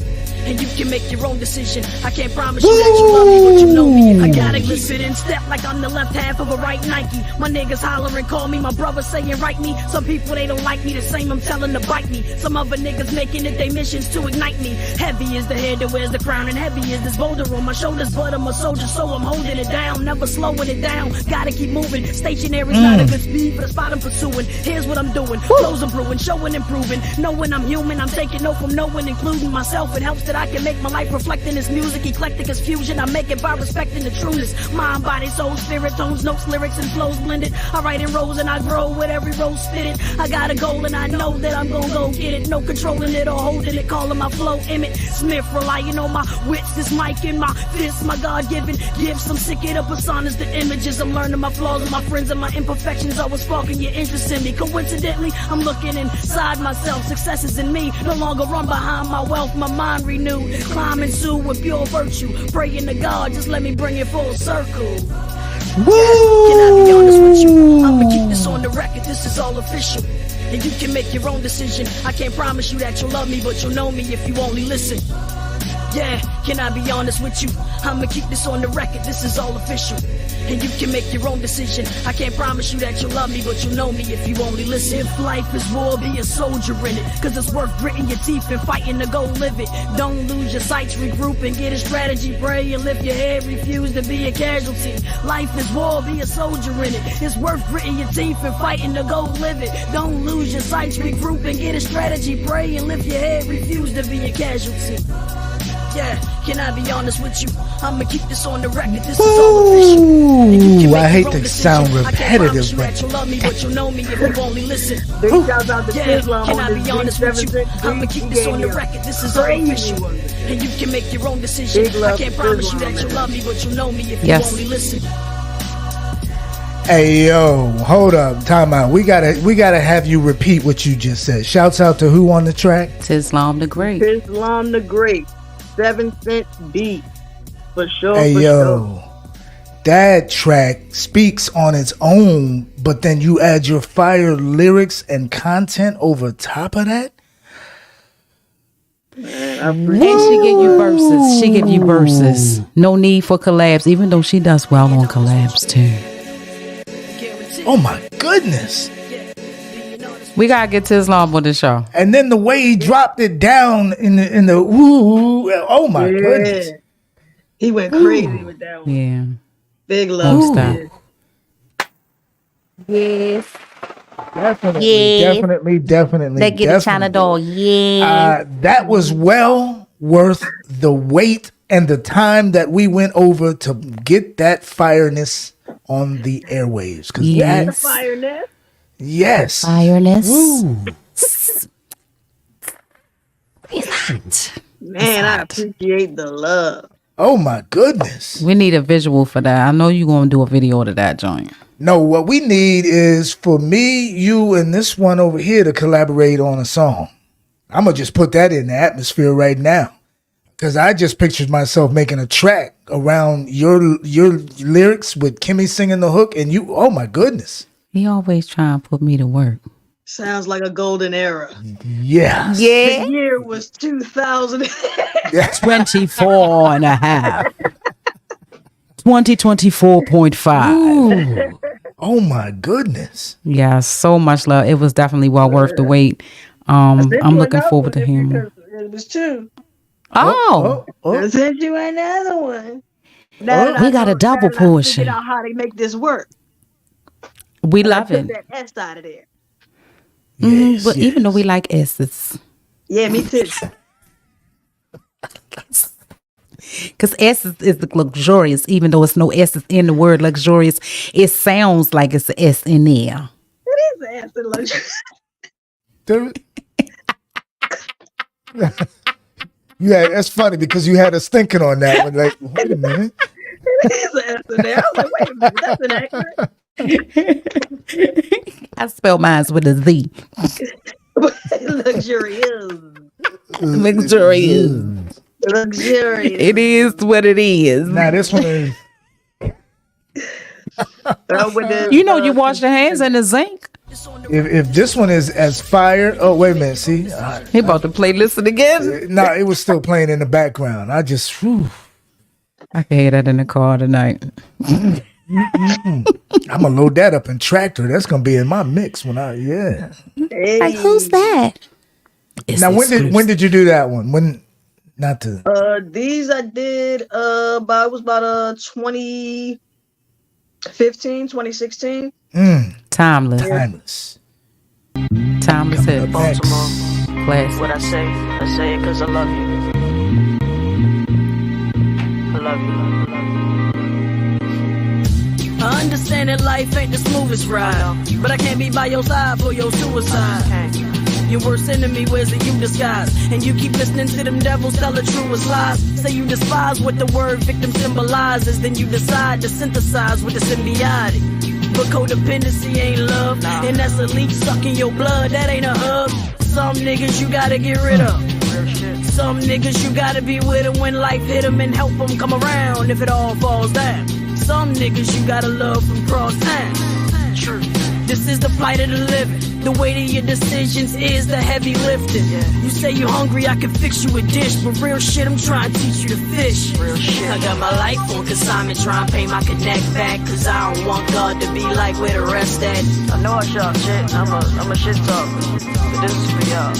And you can make your own decision. I can't promise you that you love me, but you know me. If I gotta keep it in step like I'm the left half of a right Nike. My niggas hollering, call me, my brother saying write me. Some people they don't like me, the same I'm telling to bite me. Some other niggas making it their missions to ignite me. Heavy is the head that wears the crown, and heavy is this boulder on my shoulders. But I'm a soldier, so I'm holding it down, never slowing it down. Gotta keep moving, stationary's not a good speed for the spot I'm pursuing. Here's what I'm doing, flows I'm brewing, showing, improving. Knowing I'm human, I'm taking note from no one, including myself. It helps that I can make my life reflecting this music, eclectic as fusion. I make it by respecting the trueness. Mind, body, soul, spirit, tones, notes, lyrics, and flows blended. I write in rows and I grow with every rose spitted. I got a goal and I know that I'm gonna go get it. No controlling it or holding it, calling my flow Emmett Smith, relying on my wits, this mic in my fist, my God-given gifts. I'm sick of the personas, the images. I'm learning my flaws and my friends and my imperfections. Always sparking your interest in me. Coincidentally, I'm looking inside myself. Success is in me. No longer run behind my wealth. My mind renewed. Climb and sue with pure virtue. Praying to God, just let me bring it full circle. Yeah, can I be honest with you? I'ma keep this on the record, this is all official. And you can make your own decision. I can't promise you that you'll love me, but you'll know me if you only listen. Yeah, can I be honest with you? I'ma keep this on the record, this is all official. And you can make your own decision. I can't promise you that you'll love me, but you'll know me if you only listen. If life is war, be a soldier in it. Cause it's worth gritting your teeth and fighting to go live it. Don't lose your sights, regroup and get a strategy. Pray and lift your head, refuse to be a casualty. Life is war, be a soldier in it. It's worth gritting your teeth and fighting to go live it. Don't lose your sights, regroup and get a strategy. Pray and lift your head, refuse to be a casualty. Yeah, can I be honest with you? I'ma keep this on the record, this is all official. Ooh, I hate to sound repetitive, but you'll love me, but you'll know me if you only listen. Big shout out to Islam can I on be this honest with you? I'ma keep this on the record, this is all official. And you can make your own decision. I can't promise you that you'll love me, but you'll know me if you only listen. Hey yo, hold up, time out. We gotta have you repeat what you just said. Shouts out to who on the track? Tislam the Great. Islam the Great. 7 cent beat. For sure. Hey for yo, sure. that track speaks on its own, but then you add your fire lyrics and content over top of that. And she give you verses. She give you verses. No need for collabs, even though she does well on collabs too. Oh my goodness. Yeah, being honest We gotta get to Islam on the show. And then the way he dropped it down in the ooh, oh my goodness. He went crazy with that one. Yeah. Big love. Yes. Definitely. They get a China doll. Yeah. That was well worth the wait and the time that we went over to get that fireness on the airwaves. Because yes. Fireness. Yes. Fireness. Woo. Man, I appreciate the love. Oh my goodness. We need a visual for that. I know you're gonna do a video to that joint. No, what we need is for me, you, and this one over here to collaborate on a song. I'm going to just put that in the atmosphere right now. Because I just pictured myself making a track around your lyrics with Kimmy singing the hook and you, oh my goodness. He always trying to put me to work. Sounds like a golden era. Yeah. Yeah. The year was 2000. 24 and a half. 2024.5. Oh my goodness. Yeah, so much love. It was definitely well worth the wait. I'm looking forward to hearing more. It was two. Oh. I sent you another one. We got a double portion. Figured out how to make this work. We love Took it. that S out of there. Yes, but even though we like S's. Yeah, me too. Because S is the luxurious, even though it's no S in the word luxurious. It sounds like it's an S in there. It is an S in luxurious. Yeah, that's funny because you had us thinking on that one. Like, wait a minute. It is an S in there. I was like, wait a minute, that's inaccurate. I spelled mine with a Z. Luxurious. Luxurious. Luxurious. It is what it is. Now this one is. You know, you wash your hands in the zinc. If this one is as fire, oh wait a minute, see, He about to play listen again. no, it was still playing in the background. I just, whew. I can hear that in the car tonight. I'm gonna load that up in Tractor. That's gonna be in my mix when Hey. Like, who's that? Now when did you do that one? When not to These I did about 2015, 2016. Timeless. Timeless hit. Baltimore. Classic. What I say it because I love you. I love you. I understand that life ain't the smoothest ride, but I can't be by your side for your suicide. Your worst enemy wears a you disguise, and you keep listening to them devils tell the truest lies. Say you despise what the word victim symbolizes, then you decide to synthesize with the symbiotic. But codependency ain't love, and that's a leech sucking your blood, that ain't a hug. Some niggas you gotta get rid of. Some niggas you gotta be with them when life hit them and help them come around if it all falls down. Some niggas you gotta love from cross town. True. This is the plight of the living. The weight of your decisions is the heavy lifting. You say you're hungry, I can fix you a dish, but real shit, I'm trying to teach you to fish. Real shit. I got my life on consignment, trying to pay my connect back, cause I don't want God to be like where the rest at. I know I shot shit. I'm a shit talker. But this is for y'all.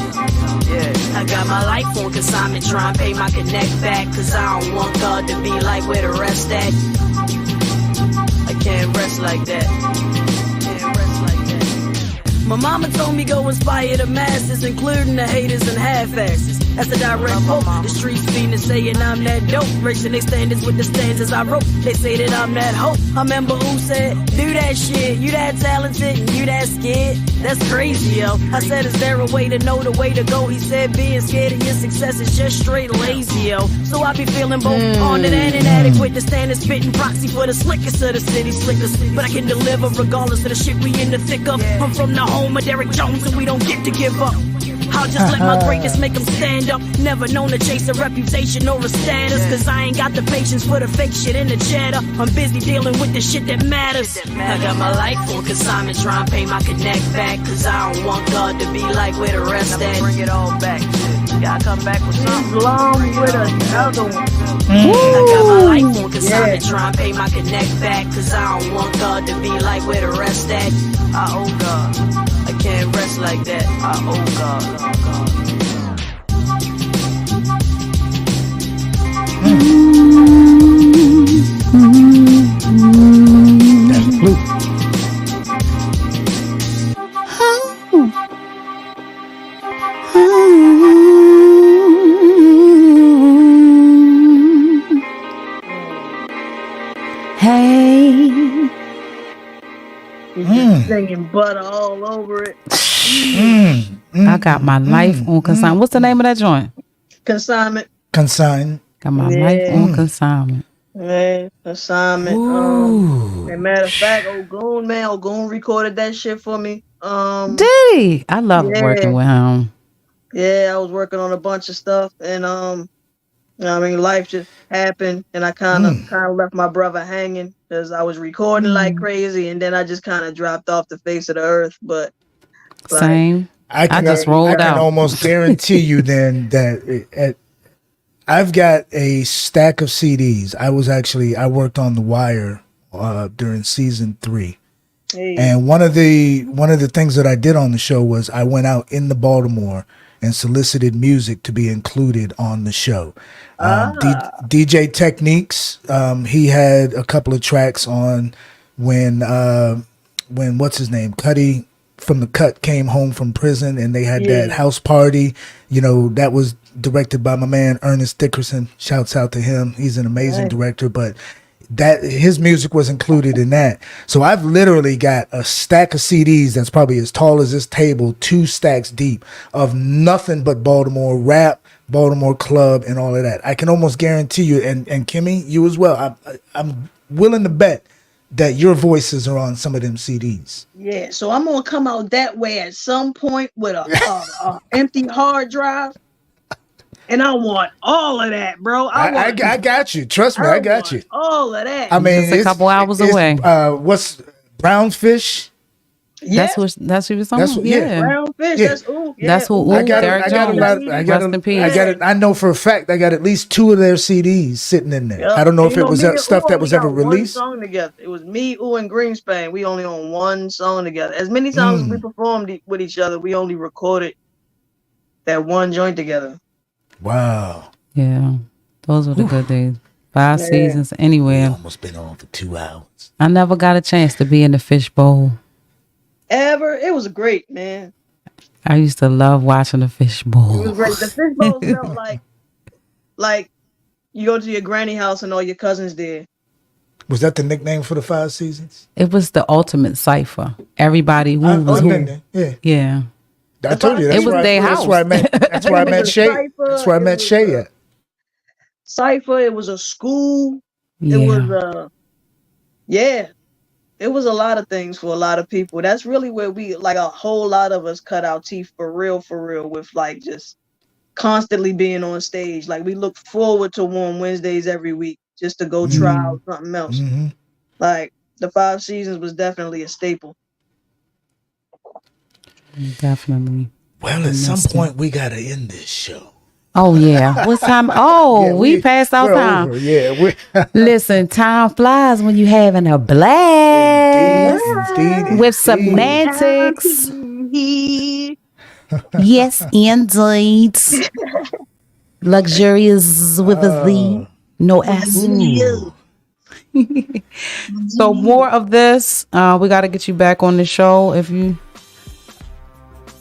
Yeah. I got my life on consignment, trying to pay my connect back, cause I don't want God to be like where the rest at. I can't rest like that. My mama told me go inspire the masses, including the haters and half-asses. That's a direct quote. The streets fiending saying I'm that dope. Racing their standards with the stanzas I wrote. They say that I'm that hope. I remember who said, do that shit. You that talented and you that scared. That's crazy, yo. I said, is there a way to know the way to go? He said, being scared of your success is just straight lazy, yo. So I be feeling both haunted and inadequate. The standard spitting proxy for the slickest of the city slickers. But I can deliver regardless of the shit we in the thick of. I'm from the home of Derek Jones and we don't get to give up. I'll just let my greatness make them stand up. Never known to chase a reputation or a status, cause I ain't got the patience for the fake shit in the chatter. I'm busy dealing with the shit that matters. I got my life on consignment, trying to pay my connect back, cause I don't want God to be like where the rest at. Bring it all back, shit. Gotta come back with something. Long with another one. I got my life on consignment, trying to pay my connect back, cause I don't want God to be like where the rest at. I owe God. I can't rest like that. I owe God. That's blue. Hey. Singing butter all over it. I got my life on consignment. What's the name of that joint? Consignment. Consign. Got my life on consignment. Man, assignment. And matter of fact, Ogoon recorded that shit for me. Did he? I love working with him. Yeah, I was working on a bunch of stuff, and I mean, life just happened, and I kind of left my brother hanging because I was recording like crazy, and then I just kind of dropped off the face of the earth. But same. I just rolled out. I can almost guarantee you then that I've got a stack of CDs. I worked on The Wire during season 3. Hey. And one of the things that I did on the show was I went out into Baltimore and solicited music to be included on the show. DJ Techniques, he had a couple of tracks on when what's his name, Cuddy from The Cut came home from prison, and they had that house party. You know, that was directed by my man Ernest Dickerson. Shouts out to him. He's an amazing director, but that his music was included in that. So I've literally got a stack of CDs that's probably as tall as this table, 2 stacks deep, of nothing but Baltimore rap, Baltimore club, and all of that. I can almost guarantee you, and Kimmy, you as well, I'm willing to bet that your voices are on some of them CDs. Yeah, so I'm gonna come out that way at some point with a empty hard drive. And I want all of that, bro. I got you. Trust me, I got you. All of that. I mean, it's a couple hours away. What's Brownfish? Yeah. That's what was on. Yeah. Brownfish. Yeah. That's who. I got it. I know for a fact I got at least 2 of their CDs sitting in there. Yep. I don't know if it was stuff that was ever released. One song together. It was me, and Greenspan. We only on one song together. As many times as we performed with each other, we only recorded that one joint together. Wow. Yeah. Those were the good days. 5 seasons anywhere. Almost been on for 2 hours. I never got a chance to be in the fishbowl. It was great, man. I used to love watching the fishbowl. It was great. The fishbowl felt like you go to your granny house and all your cousins there. Was that the nickname for the 5 seasons? It was the ultimate cipher. Everybody who was who. Yeah. I told you it was their house. That's where I met Shay. That's where I met Shay at. Cypher. It was a school. Yeah. It was it was a lot of things for a lot of people. That's really where we, like, a whole lot of us cut our teeth for real, with like just constantly being on stage. Like, we look forward to Warm Wednesdays every week just to go try out something else. Like, the 5 seasons was definitely a staple. Definitely. Well, at some point we gotta end this show. Oh yeah. What time? Oh, we passed our time. Over. Yeah. Listen, time flies when you're having a blast with Symantyx. Yes, indeed. Luxurious with a Z, no S. So more of this. We got to get you back on the show. If you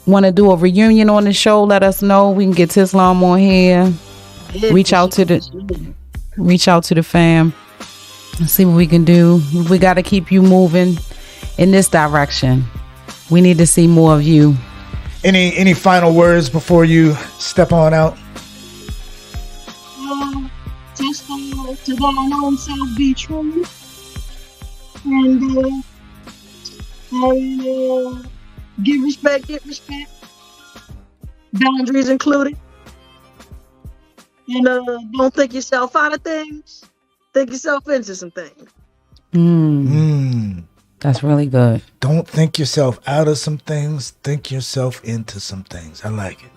want to do a reunion on the show, let us know. We can get Tislam on here. Reach out to the fam and see what we can do. We got to keep you moving in this direction. We need to see more of you. Any final words before you step on out? Just to thine own self be true, and give respect, get respect. boundaries included. And don't think yourself out of things. Think yourself into some things. That's really good. Don't think yourself out of some things. Think yourself into some things. I like it.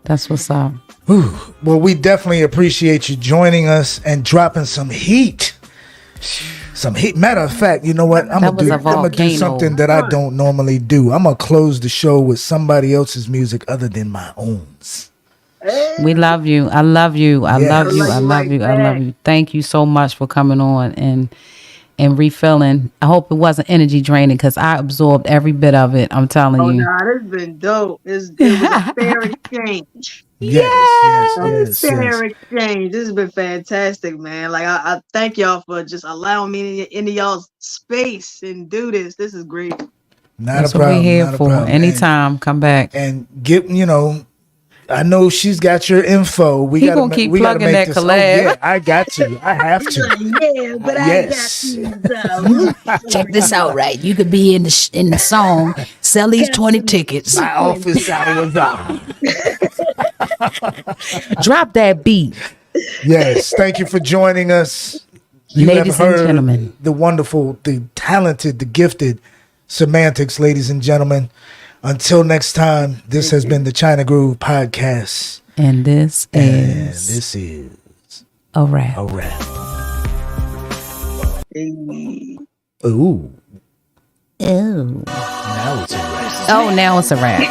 That's what's up. Whew. Well, we definitely appreciate you joining us and dropping some heat. Some heat. Matter of fact, you know what? I'm gonna do something that I don't normally do. I'm gonna close the show with somebody else's music other than my own. We love you. I love you. I love you. I love you. I love you. Thank you so much for coming on and refilling. I hope it wasn't energy draining because I absorbed every bit of it. I'm telling you. Oh, no, it's been dope. It was a fair exchange. Yes. Fair exchange. This has been fantastic, man. Like I thank y'all for just allowing me into y'all's space and do this. This is great. That's what we're here for. Anytime, come back and get. I know she's got your info. We gotta keep plugging that collab. Yeah, I got to. I have to. Yeah, but yes. I got to. Check this out, right? You could be in the song. Sell these 20 tickets. My office hours are. Drop that beat. Yes, thank you for joining us. Ladies and gentlemen. The wonderful, the talented, the gifted Symantyx, ladies and gentlemen. Until next time, this has been the ChynaGroove podcast. And this is a wrap. Ooh. Now it's a wrap. Oh, now it's a wrap.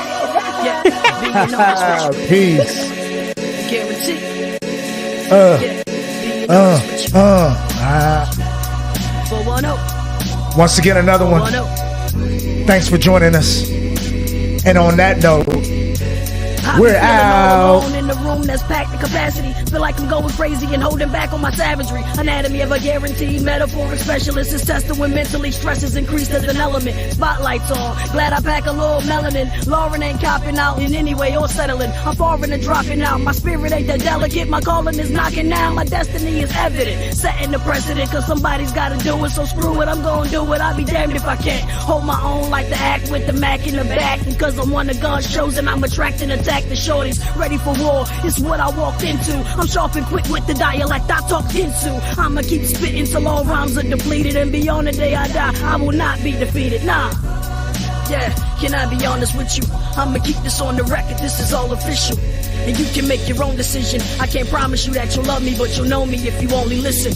Peace. Once again, another one. Thanks for joining us. And on that note, we're out. In the room that's packed to capacity. Feel like I'm going crazy and holding back on my savagery. Anatomy of a guaranteed metaphoric specialist is tested when mentally stress is increased as an element. Spotlights on. Glad I pack a little melanin. Lauren ain't copping out in any way or settling. I'm foreign and dropping out. My spirit ain't that delicate. My calling is knocking down. My destiny is evident. Setting the precedent cause somebody's gotta do it. So screw it, I'm gonna do it. I'll be damned if I can't. Hold my own like the act with the Mac in the back. And cause I'm one of God's chosen, I'm attracting attack the shorties. Ready for war, it's what I walked into. I'm sharp and quick with the dialect I talked into. I'ma keep spitting till all rhymes are depleted. And beyond the day I die, I will not be defeated, nah. Yeah, can I be honest with you? I'ma keep this on the record, this is all official. And you can make your own decision. I can't promise you that you'll love me, but you'll know me if you only listen.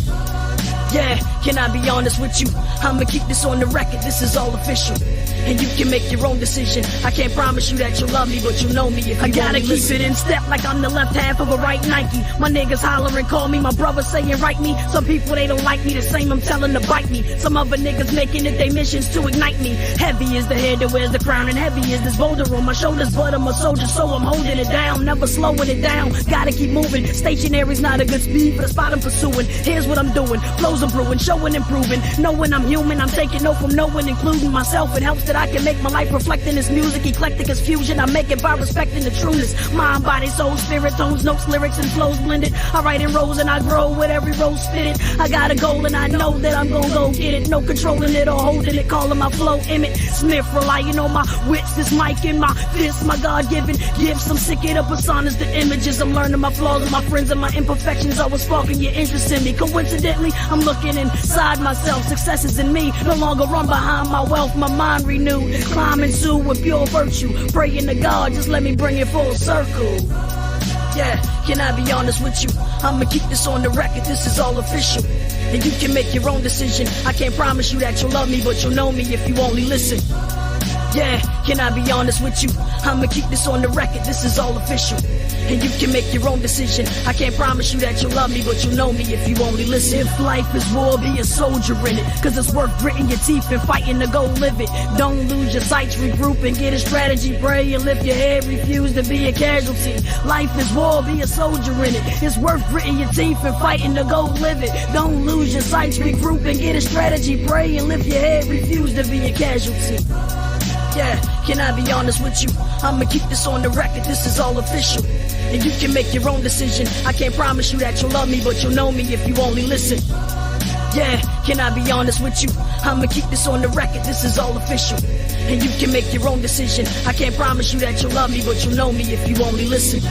Yeah, can I be honest with you? I'ma keep this on the record, this is all official. And you can make your own decision. I can't promise you that you'll love me, but you'll know me if you I gotta keep it in step like I'm the left half of a right Nike. My niggas hollering, call me, my brother saying write me. Some people they don't like me, the same I'm telling to bite me. Some other niggas making it their missions to ignite me. Heavy is the head that wears the crown, and heavy is this boulder on my shoulders. But I'm a soldier, so I'm holding it down, never slowing it down. Gotta keep moving, stationary's not a good speed for the spot I'm pursuing. Here's what I'm doing, flows I'm brewing, showing, improving. Knowing I'm human, I'm taking no from no one, including myself. It helps that I can make my life reflect in this music. Eclectic as fusion, I make it by respecting the trueness. Mind, body, soul, spirit, tones, notes, lyrics, and flows blended. I write in rows and I grow with every rose fitted. I got a goal and I know that I'm gonna go get it. No controlling it or holding it, calling my flow Emmett Smith, relying on my wits, this mic in my fist, my God-given gifts. I'm sick of the personas, the images. I'm learning my flaws and my friends and my imperfections. Always sparking your interest in me. Coincidentally, I'm looking inside myself. Success is in me. No longer run behind my wealth. My mind renewed. Climb and sue with pure virtue. Praying to God, just let me bring it full circle. Yeah, can I be honest with you? I'ma keep this on the record, this is all official. And you can make your own decision. I can't promise you that you'll love me, but you'll know me if you only listen. Yeah, can I be honest with you? I'ma keep this on the record, this is all official. And you can make your own decision. I can't promise you that you'll love me, but you'll know me if you only listen. If life is war, be a soldier in it. Cause it's worth gritting your teeth and fighting to go live it. Don't lose your sights, regroup and get a strategy. Pray and lift your head, refuse to be a casualty. Life is war, be a soldier in it. It's worth gritting your teeth and fighting to go live it. Don't lose your sights, regroup and get a strategy. Pray and lift your head, refuse to be a casualty. Yeah, can I be honest with you? I'ma keep this on the record, this is all official. And you can make your own decision. I can't promise you that you'll love me, but you'll know me if you only listen. Yeah, Can I be honest with you? I'ma keep this on the record, this is all official. And you can make your own decision. I can't promise you that you'll love me, but you'll know me if you only listen.